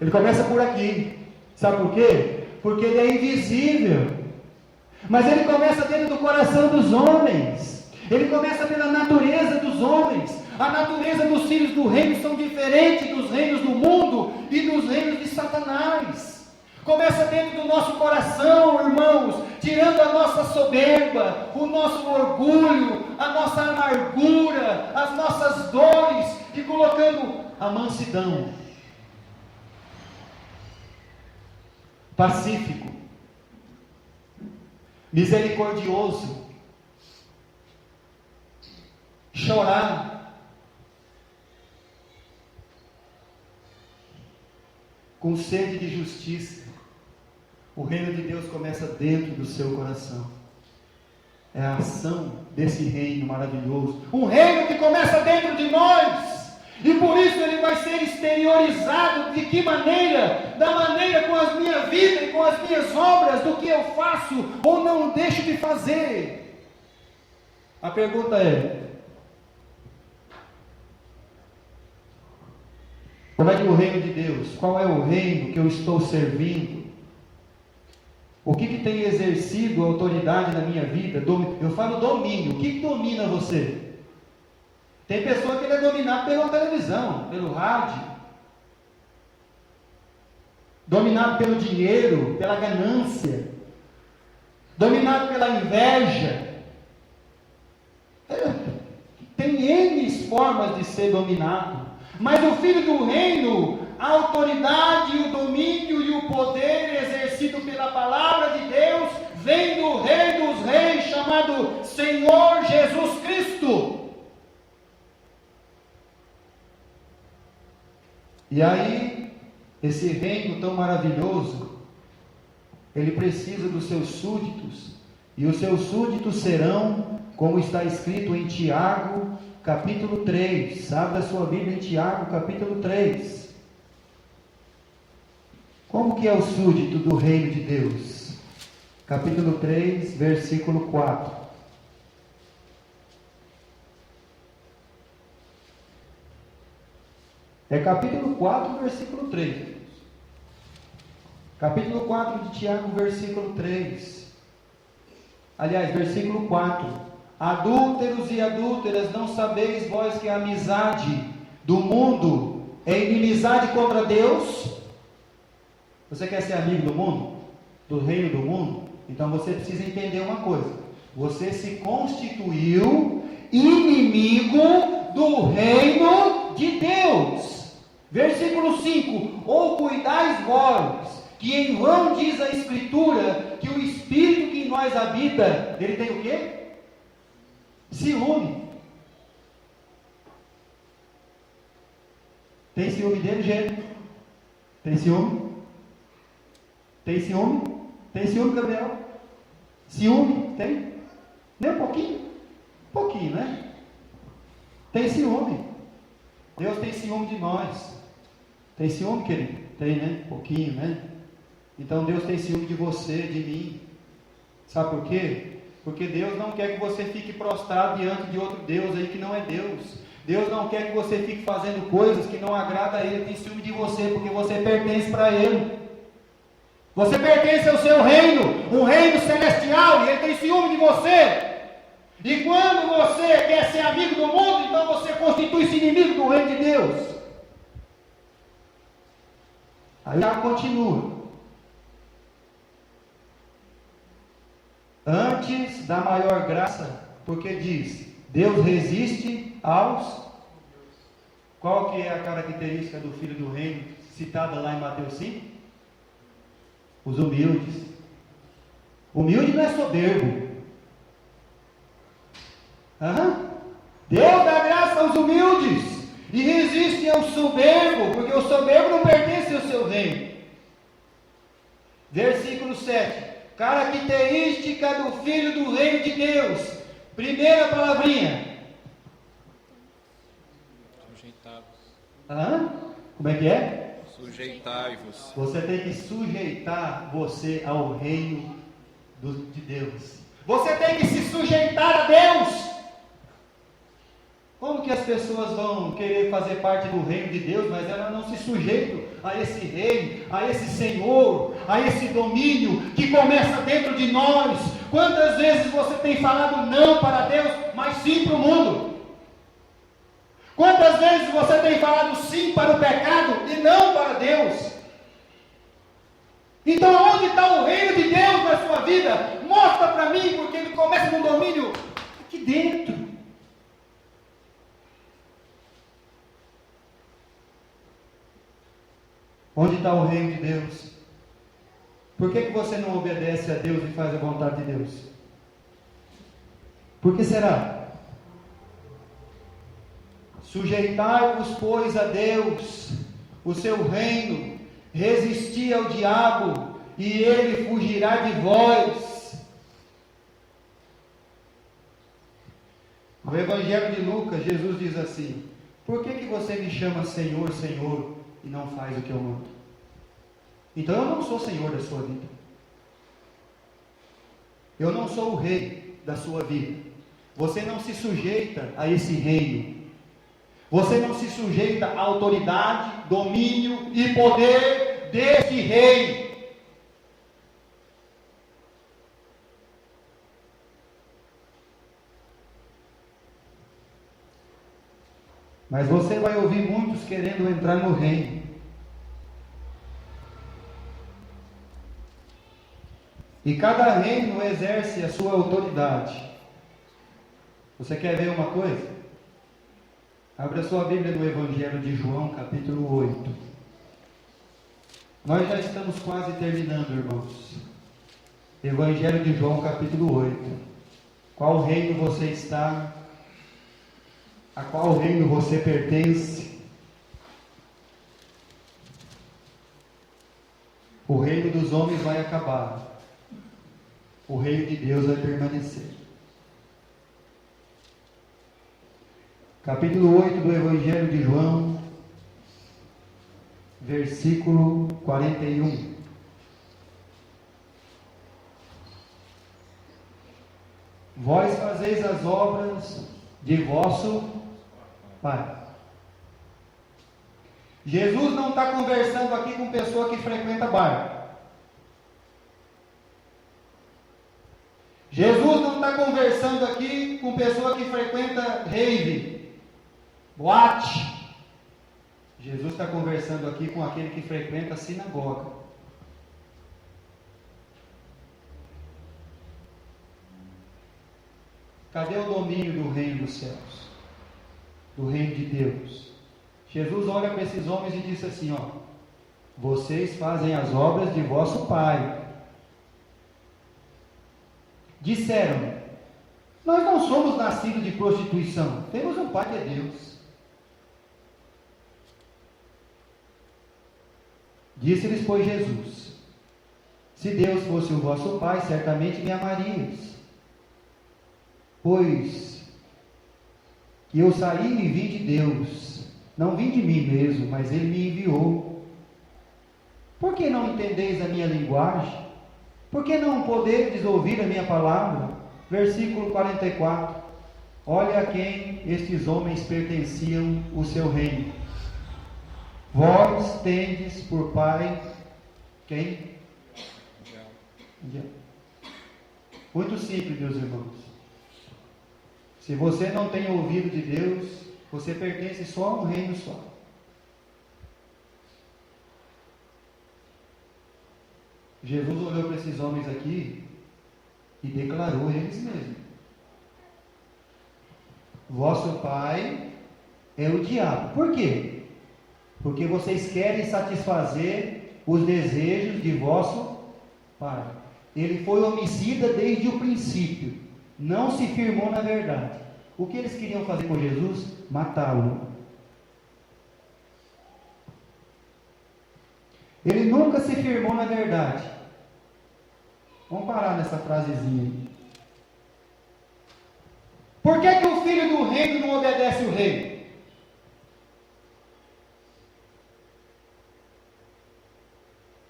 A: Ele começa por aqui. Sabe por quê? Porque ele é invisível. Mas ele começa dentro do coração dos homens. Ele começa pela natureza dos homens. A natureza dos filhos do reino são diferentes dos reinos do mundo e dos reinos de Satanás. Começa dentro do nosso coração, irmãos, tirando a nossa soberba, o nosso orgulho, a nossa amargura, as nossas dores e colocando a mansidão, pacífico, misericordioso, chorar, com sede de justiça. O reino de Deus começa dentro do seu coração. É a ação desse reino maravilhoso. Um reino que começa dentro de nós. E por isso ele vai ser exteriorizado. De que maneira? Da maneira com a minha vida e com as minhas obras, do que eu faço ou não deixo de fazer. A pergunta é: como é que o reino de Deus, qual é o reino que eu estou servindo? O que tem exercido autoridade na minha vida? Eu falo domínio. O que domina você? Tem pessoa que ele é dominado pela televisão, pelo rádio, dominado pelo dinheiro, pela ganância, dominado pela inveja. Tem N formas de ser dominado. Mas o filho do reino, a autoridade, o domínio e o poder exercido pela palavra de Deus, vem do Rei dos Reis, chamado Senhor Jesus Cristo. E aí, esse reino tão maravilhoso, ele precisa dos seus súditos, e os seus súditos serão, como está escrito em Tiago, capítulo 3, abre a sua Bíblia em Tiago, capítulo 3. Como que é o súdito do reino de Deus? Capítulo 3, versículo 4. É capítulo 4, versículo 3. Capítulo 4 de Tiago, versículo 3. Aliás, versículo 4. Adúlteros e adúlteras, não sabeis vós que a amizade do mundo é inimizade contra Deus? Você quer ser amigo do mundo? Do reino do mundo? Então você precisa entender uma coisa: você se constituiu inimigo do reino de Deus. Versículo 5: ou cuidais vós, que em vão diz a Escritura, que o Espírito que em nós habita, ele tem o quê? Ciúme. Tem ciúme dele, gente? Tem ciúme? Tem ciúme? Tem ciúme, Gabriel? Ciúme? Tem? Nem um pouquinho? Um pouquinho, né? Tem ciúme. Deus tem ciúme de nós. Tem ciúme, querido? Tem, né? Um pouquinho, né? Então Deus tem ciúme de você, de mim. Sabe por quê? Porque Deus não quer que você fique prostrado diante de outro Deus aí que não é Deus. Deus não quer que você fique fazendo coisas que não agradam a Ele. Ele tem ciúme de você, porque você pertence para Ele. Você pertence ao seu reino, um reino celestial, e Ele tem ciúme de você. E quando você quer ser amigo do mundo, então você constitui-se inimigo do reino de Deus. Aí já continua. Antes da maior graça, porque diz, Deus resiste aos... Qual que é a característica do filho do reino, citada lá em Mateus 5? Os humildes. Humilde não é soberbo. Deus dá graça aos humildes e resiste ao soberbo, porque o soberbo não pertence ao seu reino. Versículo 7. Característica do filho do reino de Deus. Primeira palavrinha.
B: Sujeitai-vos.
A: Como é que é?
B: Sujeitai-vos.
A: Você tem que sujeitar você ao reino de Deus. Você tem que se sujeitar a Deus. Como que é pessoas vão querer fazer parte do reino de Deus, mas elas não se sujeitam a esse rei, a esse Senhor, a esse domínio que começa dentro de nós. Quantas vezes você tem falado não para Deus, mas sim para o mundo? Quantas vezes você tem falado sim para o pecado e não para Deus? Então onde está o reino de Deus na sua vida? Mostra para mim, porque ele começa no domínio aqui dentro. Onde está o reino de Deus? Por que você não obedece a Deus e faz a vontade de Deus? Por que será? Sujeitai-vos, pois, a Deus, o seu reino, resisti ao diabo, e ele fugirá de vós. No Evangelho de Lucas, Jesus diz assim: por que você me chama Senhor, Senhor, e não faz o que eu mando? Então eu não sou Senhor da sua vida. Eu não sou o rei da sua vida. Você não se sujeita a esse reino. Você não se sujeita à autoridade, domínio e poder deste rei. Mas você vai ouvir muitos querendo entrar no reino. E cada reino exerce a sua autoridade. Você quer ver uma coisa? Abra sua Bíblia no Evangelho de João, capítulo 8. Nós já estamos quase terminando, irmãos. Evangelho de João, capítulo 8. Qual reino você está? A qual reino você pertence? O reino dos homens vai acabar. O reino de Deus vai permanecer. Capítulo 8 do Evangelho de João, versículo 41. Vós fazeis as obras de vosso Pai. Jesus não está conversando aqui com pessoa que frequenta bar. Jesus não está conversando aqui com pessoa que frequenta rave, boate. Jesus está conversando aqui com aquele que frequenta a sinagoga. Cadê o domínio do reino dos céus? Do reino de Deus? Jesus olha para esses homens e diz assim, ó: vocês fazem as obras de vosso Pai. Disseram: nós não somos nascidos de prostituição, temos um Pai que é Deus. Disse-lhes, pois, Jesus: se Deus fosse o vosso Pai, certamente me amarias, pois que eu saí e vim de Deus, não vim de mim mesmo, mas Ele me enviou. Por que não entendeis a minha linguagem? Por que não podeis ouvir a minha palavra? Versículo 44. Olha a quem estes homens pertenciam o seu reino. Vós tendes por pai quem? Muito simples, meus irmãos. Se você não tem ouvido de Deus, você pertence só a um reino só. Jesus olhou para esses homens aqui e declarou eles mesmos: vosso pai é o diabo. Por quê? Porque vocês querem satisfazer os desejos de vosso pai. Ele foi homicida desde o princípio, não se firmou na verdade. O que eles queriam fazer com Jesus? Matá-lo. Ele nunca se firmou na verdade. Vamos parar nessa frasezinha. Por que o filho do reino não obedece o rei?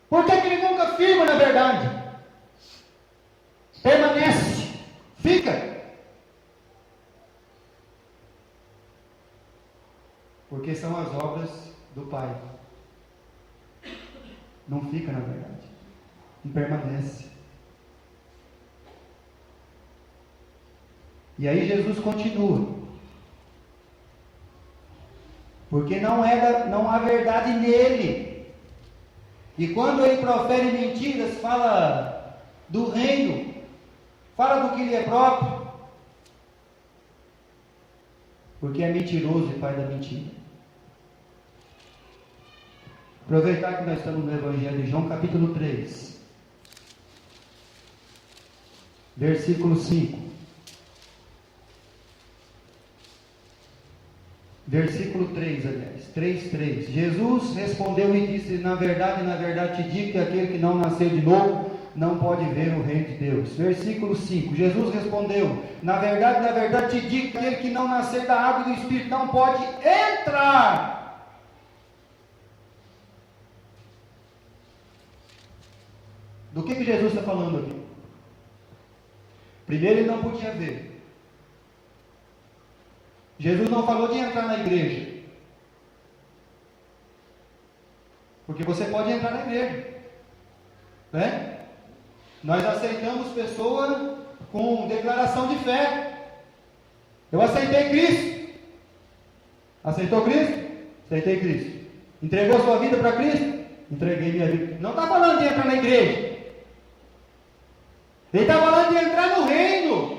A: Por que ele nunca firma na verdade? Permanece, fica. Porque são as obras do Pai. Não fica na verdade. Não permanece. E aí Jesus continua. Porque não há verdade nele. E quando ele profere mentiras, fala do reino, fala do que lhe é próprio. Porque é mentiroso e pai da mentira. Aproveitar que nós estamos no Evangelho de João, capítulo 3, versículo 5. Versículo 3, aliás, 3:3. Jesus respondeu e disse: na verdade te digo que aquele que não nasceu de novo não pode ver o reino de Deus. Versículo 5. Jesus respondeu: na verdade te digo que aquele que não nascer da água e do Espírito não pode entrar. Do que Jesus está falando aqui? Primeiro, ele não podia ver. Jesus não falou de entrar na igreja. Porque você pode entrar na igreja. Né? Nós aceitamos pessoas com declaração de fé. Eu aceitei Cristo. Aceitou Cristo? Aceitei Cristo. Entregou sua vida para Cristo? Entreguei minha vida. Não está falando de entrar na igreja. Ele está falando de entrar no reino.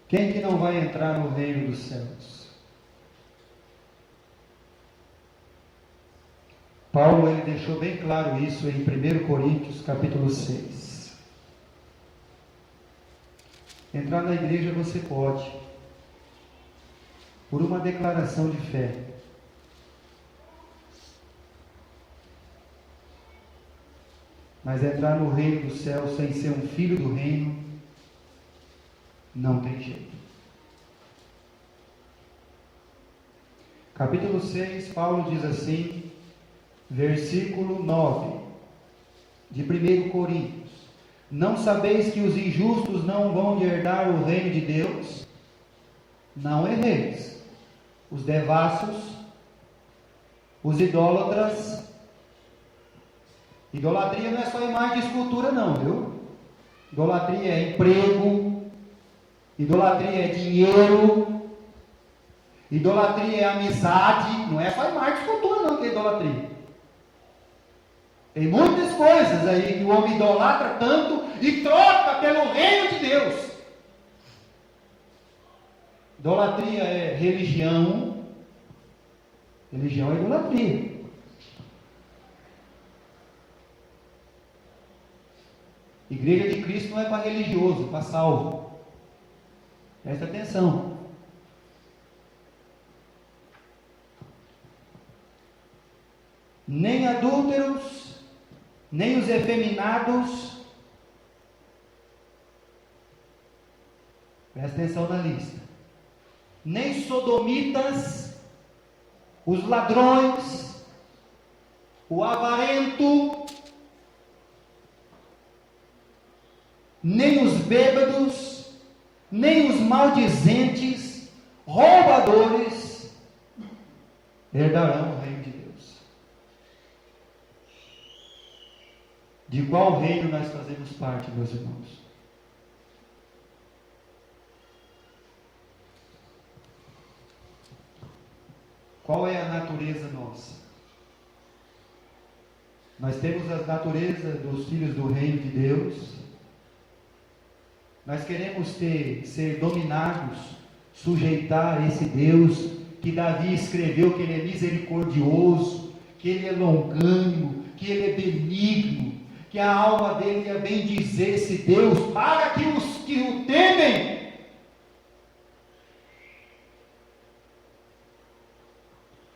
A: Quem que não vai entrar no reino dos céus? Paulo ele deixou bem claro isso em 1 Coríntios capítulo 6. Entrar na igreja você pode, por uma declaração de fé. Mas entrar no reino dos céus sem ser um filho do reino, não tem jeito. Capítulo 6, Paulo diz assim, versículo 9, de 1 Coríntios: não sabeis que os injustos não vão herdar o reino de Deus? Não erreis. Os devassos, os idólatras. Idolatria não é só imagem de escultura não, viu? Idolatria é emprego, idolatria é dinheiro, idolatria é amizade, não é só imagem de escultura não que é idolatria. Tem muitas coisas aí que o homem idolatra tanto e troca pelo reino de Deus. Idolatria é religião. Religião é idolatria. Igreja de Cristo não é para religioso, é para salvo. Presta atenção. Nem adúlteros, nem os efeminados, presta atenção na lista, nem sodomitas, os ladrões, o avarento, nem os bêbados, nem os maldizentes, roubadores, herdarão o reino de Deus. De qual reino nós fazemos parte, meus irmãos? Qual é a natureza nossa? Nós temos a natureza dos filhos do reino de Deus. Nós queremos ser dominados, sujeitar esse Deus que Davi escreveu que ele é misericordioso, que ele é longânimo, que ele é benigno, que a alma dele ia bem dizer esse Deus para que os que o temem.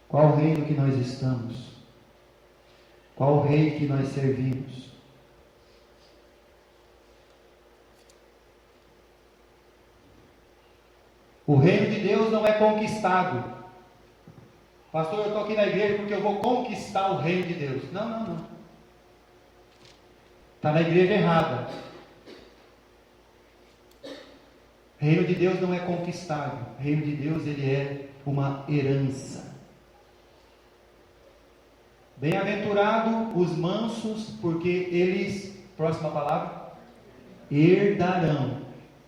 A: Qual reino que nós estamos? Qual rei que nós servimos? O reino de Deus não é conquistado. Pastor, eu estou aqui na igreja porque eu vou conquistar o reino de Deus. Não, não, não. Está na igreja errada. Reino de Deus não é conquistável. Reino de Deus, ele é uma herança. Bem-aventurado os mansos, porque eles, próxima palavra, herdarão.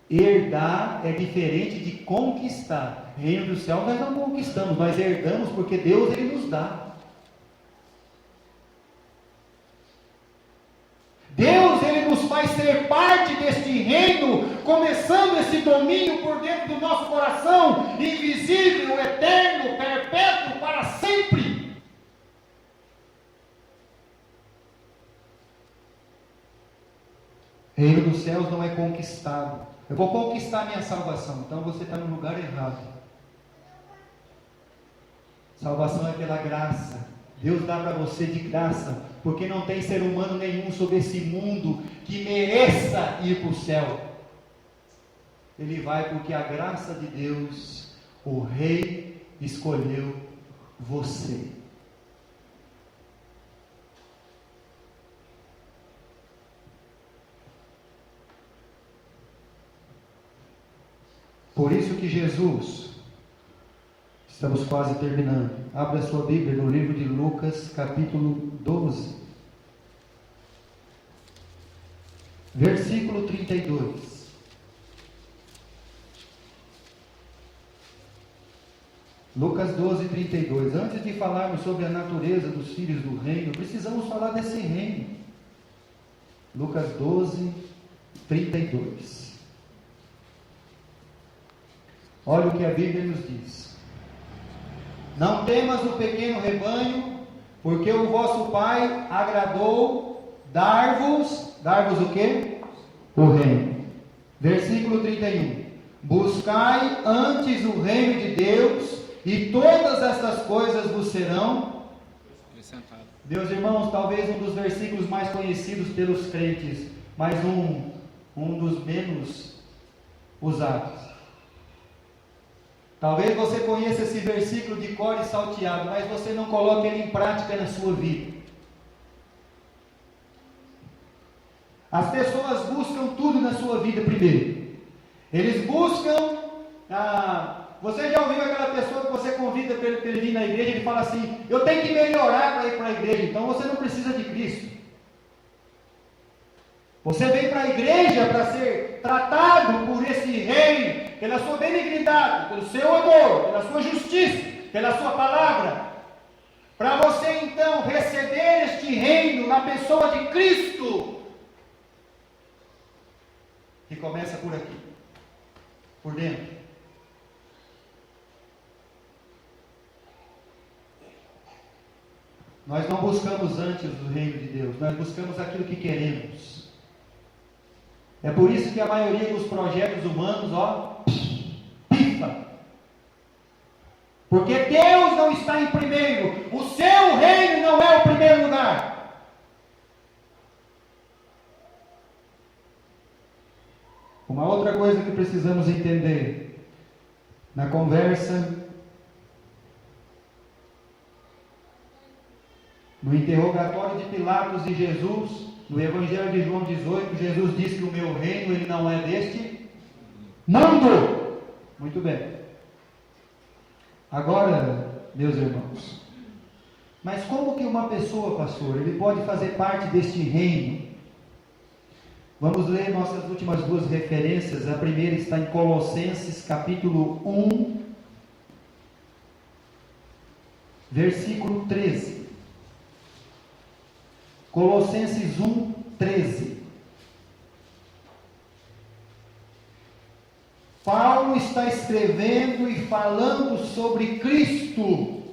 A: Herdar é diferente de conquistar. Reino do céu nós não conquistamos, nós herdamos porque Deus ele nos dá. Deus ele nos faz ser parte deste reino, começando esse domínio por dentro do nosso coração, invisível, eterno, perpétuo, para sempre. Reino dos céus não é conquistado. Eu vou conquistar minha salvação. Então você está no lugar errado. Salvação é pela graça. Deus dá para você de graça, porque não tem ser humano nenhum sobre esse mundo que mereça ir para o céu. Ele vai porque a graça de Deus, o Rei escolheu você. Por isso que Jesus, estamos quase terminando, abra a sua Bíblia no livro de Lucas, capítulo 12, versículo 32. Lucas 12, 32. Antes de falarmos sobre a natureza dos filhos do reino, precisamos falar desse reino. Lucas 12, 32. Olha o que a Bíblia nos diz. Não temas o pequeno rebanho, porque o vosso Pai agradou dar-vos o quê? O reino. Versículo 31. Buscai antes o reino de Deus, e todas estas coisas vos serão acrescentadas. Meus irmãos, talvez um dos versículos mais conhecidos pelos crentes, mas um dos menos usados. Talvez você conheça esse versículo de cor e salteado, mas você não coloca ele em prática na sua vida. As pessoas buscam tudo na sua vida primeiro. Eles buscam, você já ouviu aquela pessoa que você convida para ele vir na igreja, ele fala assim, eu tenho que melhorar para ir para a igreja, então você não precisa de Cristo. Você vem para a igreja para ser tratado por esse reino, pela sua benignidade, pelo seu amor, pela sua justiça, pela sua palavra, para você então receber este reino na pessoa de Cristo, que começa por aqui, por dentro. Nós não buscamos antes do reino de Deus, nós buscamos aquilo que queremos. É por isso que a maioria dos projetos humanos, pifa. Porque Deus não está em primeiro. O seu reino não é o primeiro lugar. Uma outra coisa que precisamos entender na conversa, no interrogatório de Pilatos e Jesus, no Evangelho de João 18, Jesus diz que o meu reino ele não é deste mundo. Muito bem. Agora, meus irmãos, mas como que uma pessoa, pastor, ele pode fazer parte deste reino? Vamos ler nossas últimas duas referências. A primeira está em Colossenses capítulo 1, versículo 13. Colossenses 1, 13. Paulo está escrevendo e falando sobre Cristo.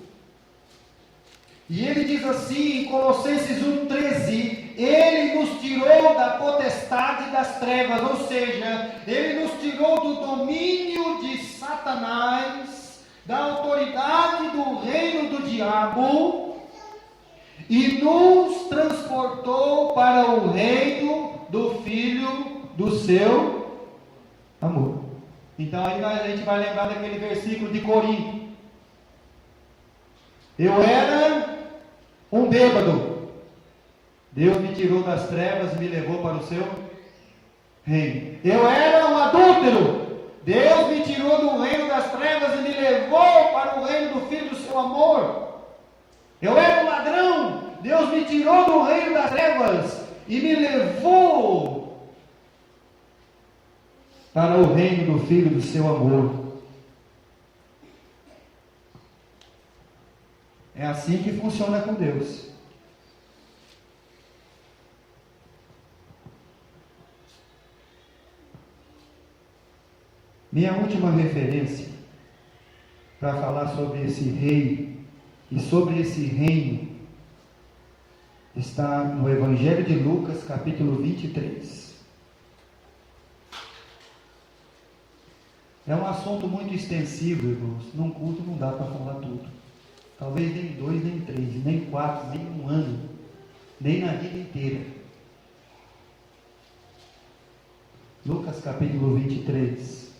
A: E ele diz assim em Colossenses 1, 13: Ele nos tirou da potestade das trevas, ou seja, Ele nos tirou do domínio de Satanás, da autoridade do reino do diabo, e nos transportou para o reino do Filho do seu amor. Então aí a gente vai lembrar daquele versículo de Corinto. Eu era um bêbado. Deus me tirou das trevas e me levou para o seu reino. Eu era um adúltero. Deus me tirou do reino das trevas e me levou para o reino do Filho do seu amor. Eu era um ladrão. Deus me tirou do reino das trevas e me levou para o reino do Filho do seu amor. É assim que funciona com Deus. Minha última referência para falar sobre esse rei e sobre esse reino está no Evangelho de Lucas, capítulo 23. É um assunto muito extensivo, irmãos. Num culto não dá para falar tudo. Talvez nem 2, nem 3, nem 4, nem um ano, nem na vida inteira. Lucas capítulo 23.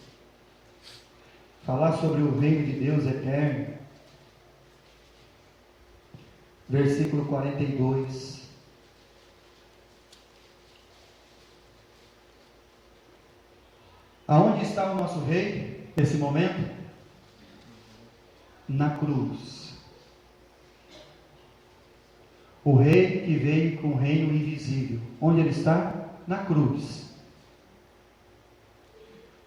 A: Falar sobre o reino de Deus eterno. Versículo 42. Aonde está o nosso rei nesse momento? Na cruz. O rei que veio com o reino invisível. Onde ele está? Na cruz.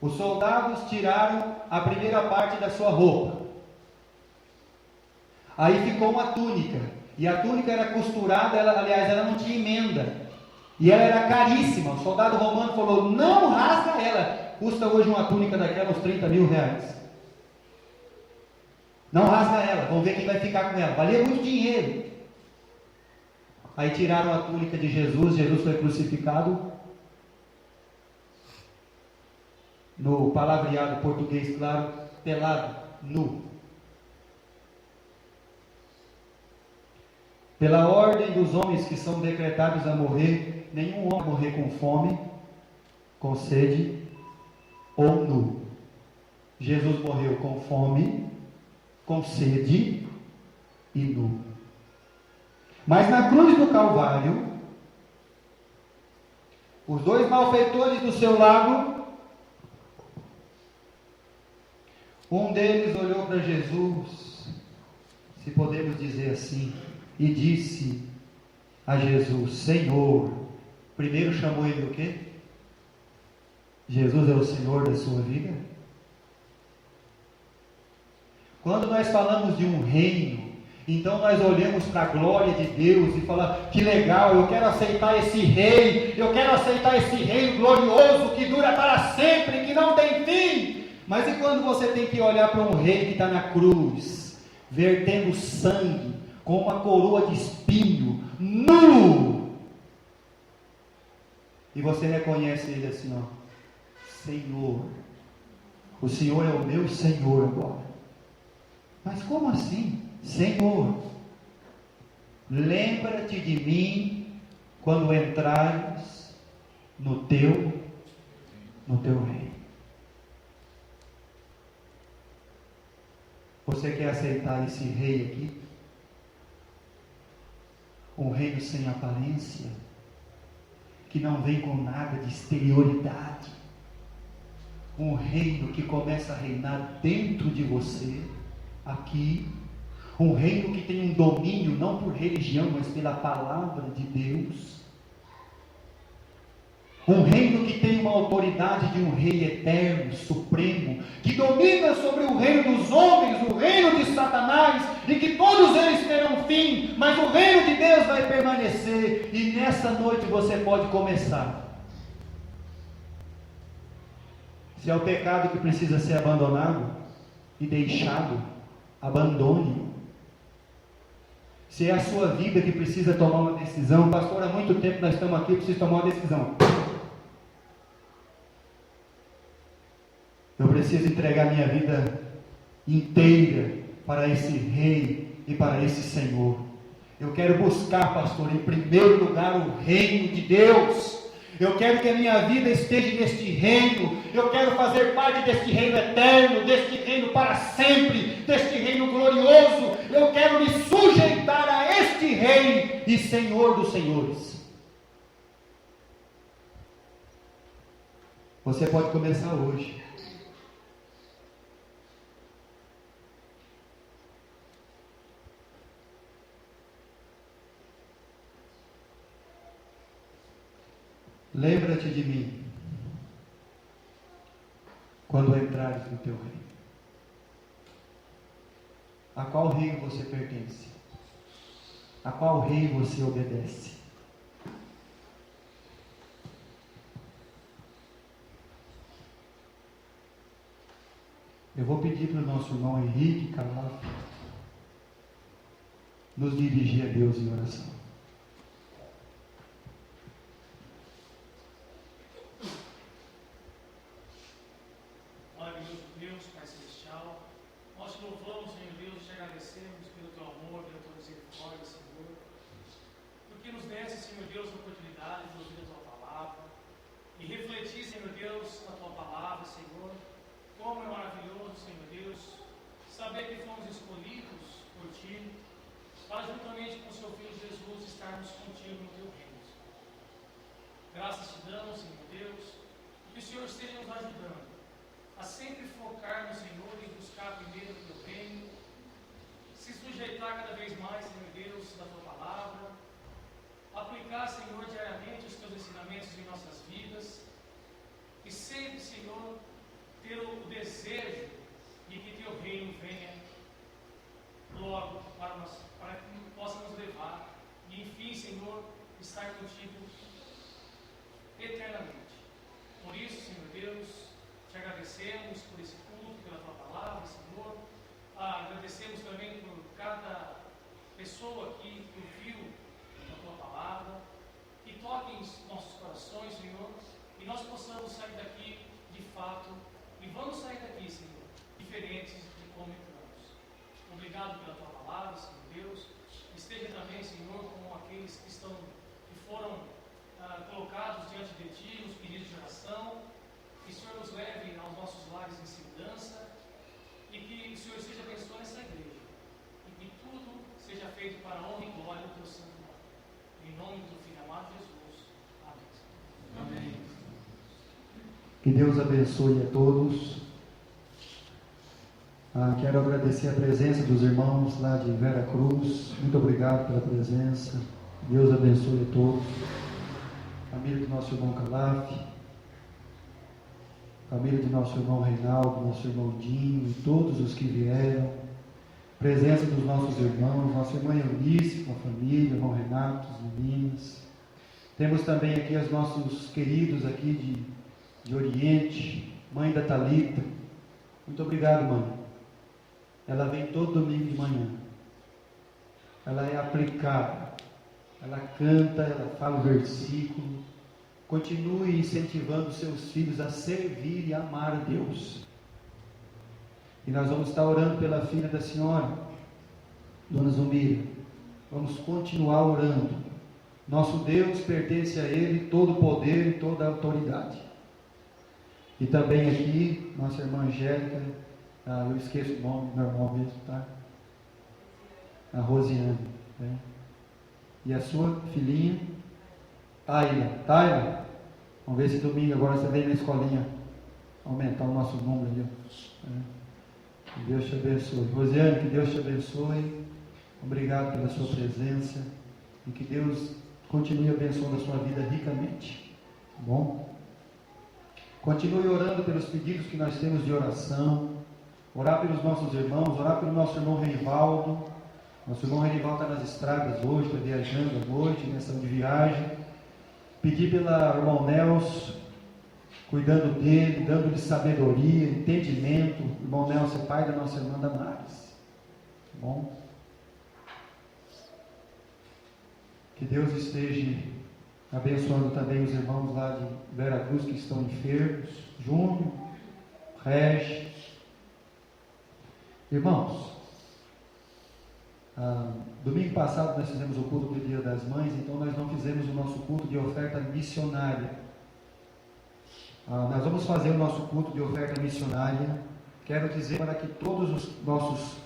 A: Os soldados tiraram a primeira parte da sua roupa. Aí ficou uma túnica. E a túnica era costurada, ela não tinha emenda. E ela era caríssima. O soldado romano falou: não rasga ela. Custa hoje uma túnica daquela uns 30 mil reais. Não rasga ela, vamos ver quem vai ficar com ela. Valia muito dinheiro. Aí tiraram a túnica de Jesus. Jesus foi crucificado. No palavreado português, claro, pelado, nu. Pela ordem dos homens que são decretados a morrer, nenhum homem morrer com fome, com sede ou nu. Jesus morreu com fome, com sede e nu. Mas na cruz do Calvário, os dois malfeitores do seu lado, um deles olhou para Jesus, se podemos dizer assim, e disse a Jesus: Senhor. Primeiro chamou ele o quê? Jesus é o Senhor da sua vida? Quando nós falamos de um reino, então nós olhamos para a glória de Deus e falamos: que legal, eu quero aceitar esse rei, eu quero aceitar esse reino glorioso que dura para sempre, que não tem fim. Mas e quando você tem que olhar para um rei que está na cruz, vertendo sangue, com uma coroa de espinho, nu, e você reconhece ele assim, ó: Senhor, o Senhor é o meu Senhor agora. Mas como assim? Senhor, lembra-te de mim quando entrares no teu reino. Você quer aceitar esse rei aqui? Um reino sem aparência, que não vem com nada de exterioridade. Um reino que começa a reinar dentro de você, aqui. Um reino que tem um domínio, não por religião, mas pela palavra de Deus. Um reino que tem uma autoridade de um rei eterno, supremo, que domina sobre o reino dos homens, o reino de Satanás, e que todos eles terão fim, mas o reino de Deus vai permanecer. E nessa noite você pode começar. Se é o pecado que precisa ser abandonado e deixado, abandone. Se é a sua vida que precisa tomar uma decisão: pastor, há muito tempo nós estamos aqui, eu preciso tomar uma decisão. Eu preciso entregar minha vida inteira para esse rei e para esse Senhor. Eu quero buscar, pastor, em primeiro lugar o reino de Deus. Eu quero que a minha vida esteja neste reino. Eu quero fazer parte deste reino eterno, deste reino para sempre, deste reino glorioso. eu quero me sujeitar a este Rei e Senhor dos Senhores. Você pode começar hoje. Lembra-te de mim quando entrares no teu reino. A qual reino você pertence? A qual rei você obedece? Eu vou pedir para o nosso irmão Henrique Calaf nos dirigir a Deus em oração.
C: Maravilhoso Deus, Pai Celestial, nós te louvamos, Senhor Deus, e te agradecemos pelo teu amor, pela tua misericórdia, Senhor, porque nos desse, Senhor Deus, a oportunidade de ouvir a tua palavra e refletir, Senhor Deus, na tua palavra, Senhor. Como é maravilhoso, Senhor Deus, saber que fomos escolhidos por ti para, juntamente com o seu Filho Jesus, estarmos contigo no teu reino. Graças te damos, Senhor Deus, que o Senhor esteja nos ajudando a sempre focar no Senhor e buscar primeiro o teu reino, se sujeitar cada vez mais, Senhor Deus, da tua palavra, aplicar, Senhor, diariamente os teus ensinamentos em nossas vidas e sempre, Senhor, ter o desejo de que teu reino venha logo para que possa nos levar e, enfim, Senhor, estar contigo eternamente. Por isso, Senhor Deus, te agradecemos por esse culto, pela tua palavra, Senhor. Agradecemos também por cada pessoa aqui que ouviu a tua palavra, que toque em nossos corações, Senhor, e nós possamos sair daqui de fato, e vamos sair daqui, Senhor, diferentes de como entramos. Obrigado pela tua palavra, Senhor Deus. Esteja também, Senhor, com aqueles que foram colocados diante de ti, nos pedidos de oração. Que o Senhor nos leve aos nossos lares em segurança e que o Senhor esteja abençoando essa igreja e que tudo seja feito para a honra e glória do teu santo nome. Em nome do Filho amado Jesus. Amém.
A: Amém. Que Deus abençoe a todos. Quero agradecer a presença dos irmãos lá de Vera Cruz. Muito obrigado pela presença. Deus abençoe a todos. Família do nosso irmão Calaf, família do nosso irmão Reinaldo, nosso irmão Dinho e todos os que vieram. Presença dos nossos irmãos, nossa irmã Eunice, com a família, irmão Renato, os meninos. Temos também aqui os nossos queridos aqui de Oriente, mãe da Thalita. Muito obrigado, mãe. Ela vem todo domingo de manhã. Ela é aplicada. Ela canta, ela fala o versículo. Continue incentivando seus filhos a servir e amar a Deus. E nós vamos estar orando pela filha da senhora, Dona Zumira. Vamos continuar orando. Nosso Deus pertence a Ele todo o poder e toda a autoridade. E também aqui, nossa irmã Angélica, eu esqueço o nome normal mesmo, tá? A Rosiane, né? E a sua filhinha, Taila. Vamos ver se domingo agora você vem na escolinha aumentar o nosso número ali. Que Deus te abençoe. Rosiane, que Deus te abençoe. Obrigado pela sua presença. E que Deus continue abençoando a sua vida ricamente. Tá bom? Continue orando pelos pedidos que nós temos de oração. Orar pelos nossos irmãos. Orar pelo nosso irmão Renivaldo. Nosso irmão Renivaldo está nas estradas hoje, está viajando à noite, nessa de viagem. Pedir pela irmão Nelson, cuidando dele, dando-lhe sabedoria, entendimento. O irmão Nelson é pai da nossa irmã Damares. Tá bom? Que Deus esteja abençoando também os irmãos lá de Vera Cruz que estão enfermos. Júnior, Regis. Irmãos, domingo passado nós fizemos o culto do Dia das Mães, então nós não fizemos o nosso culto de oferta missionária. Nós vamos fazer o nosso culto de oferta missionária. Quero dizer para que todos os nossos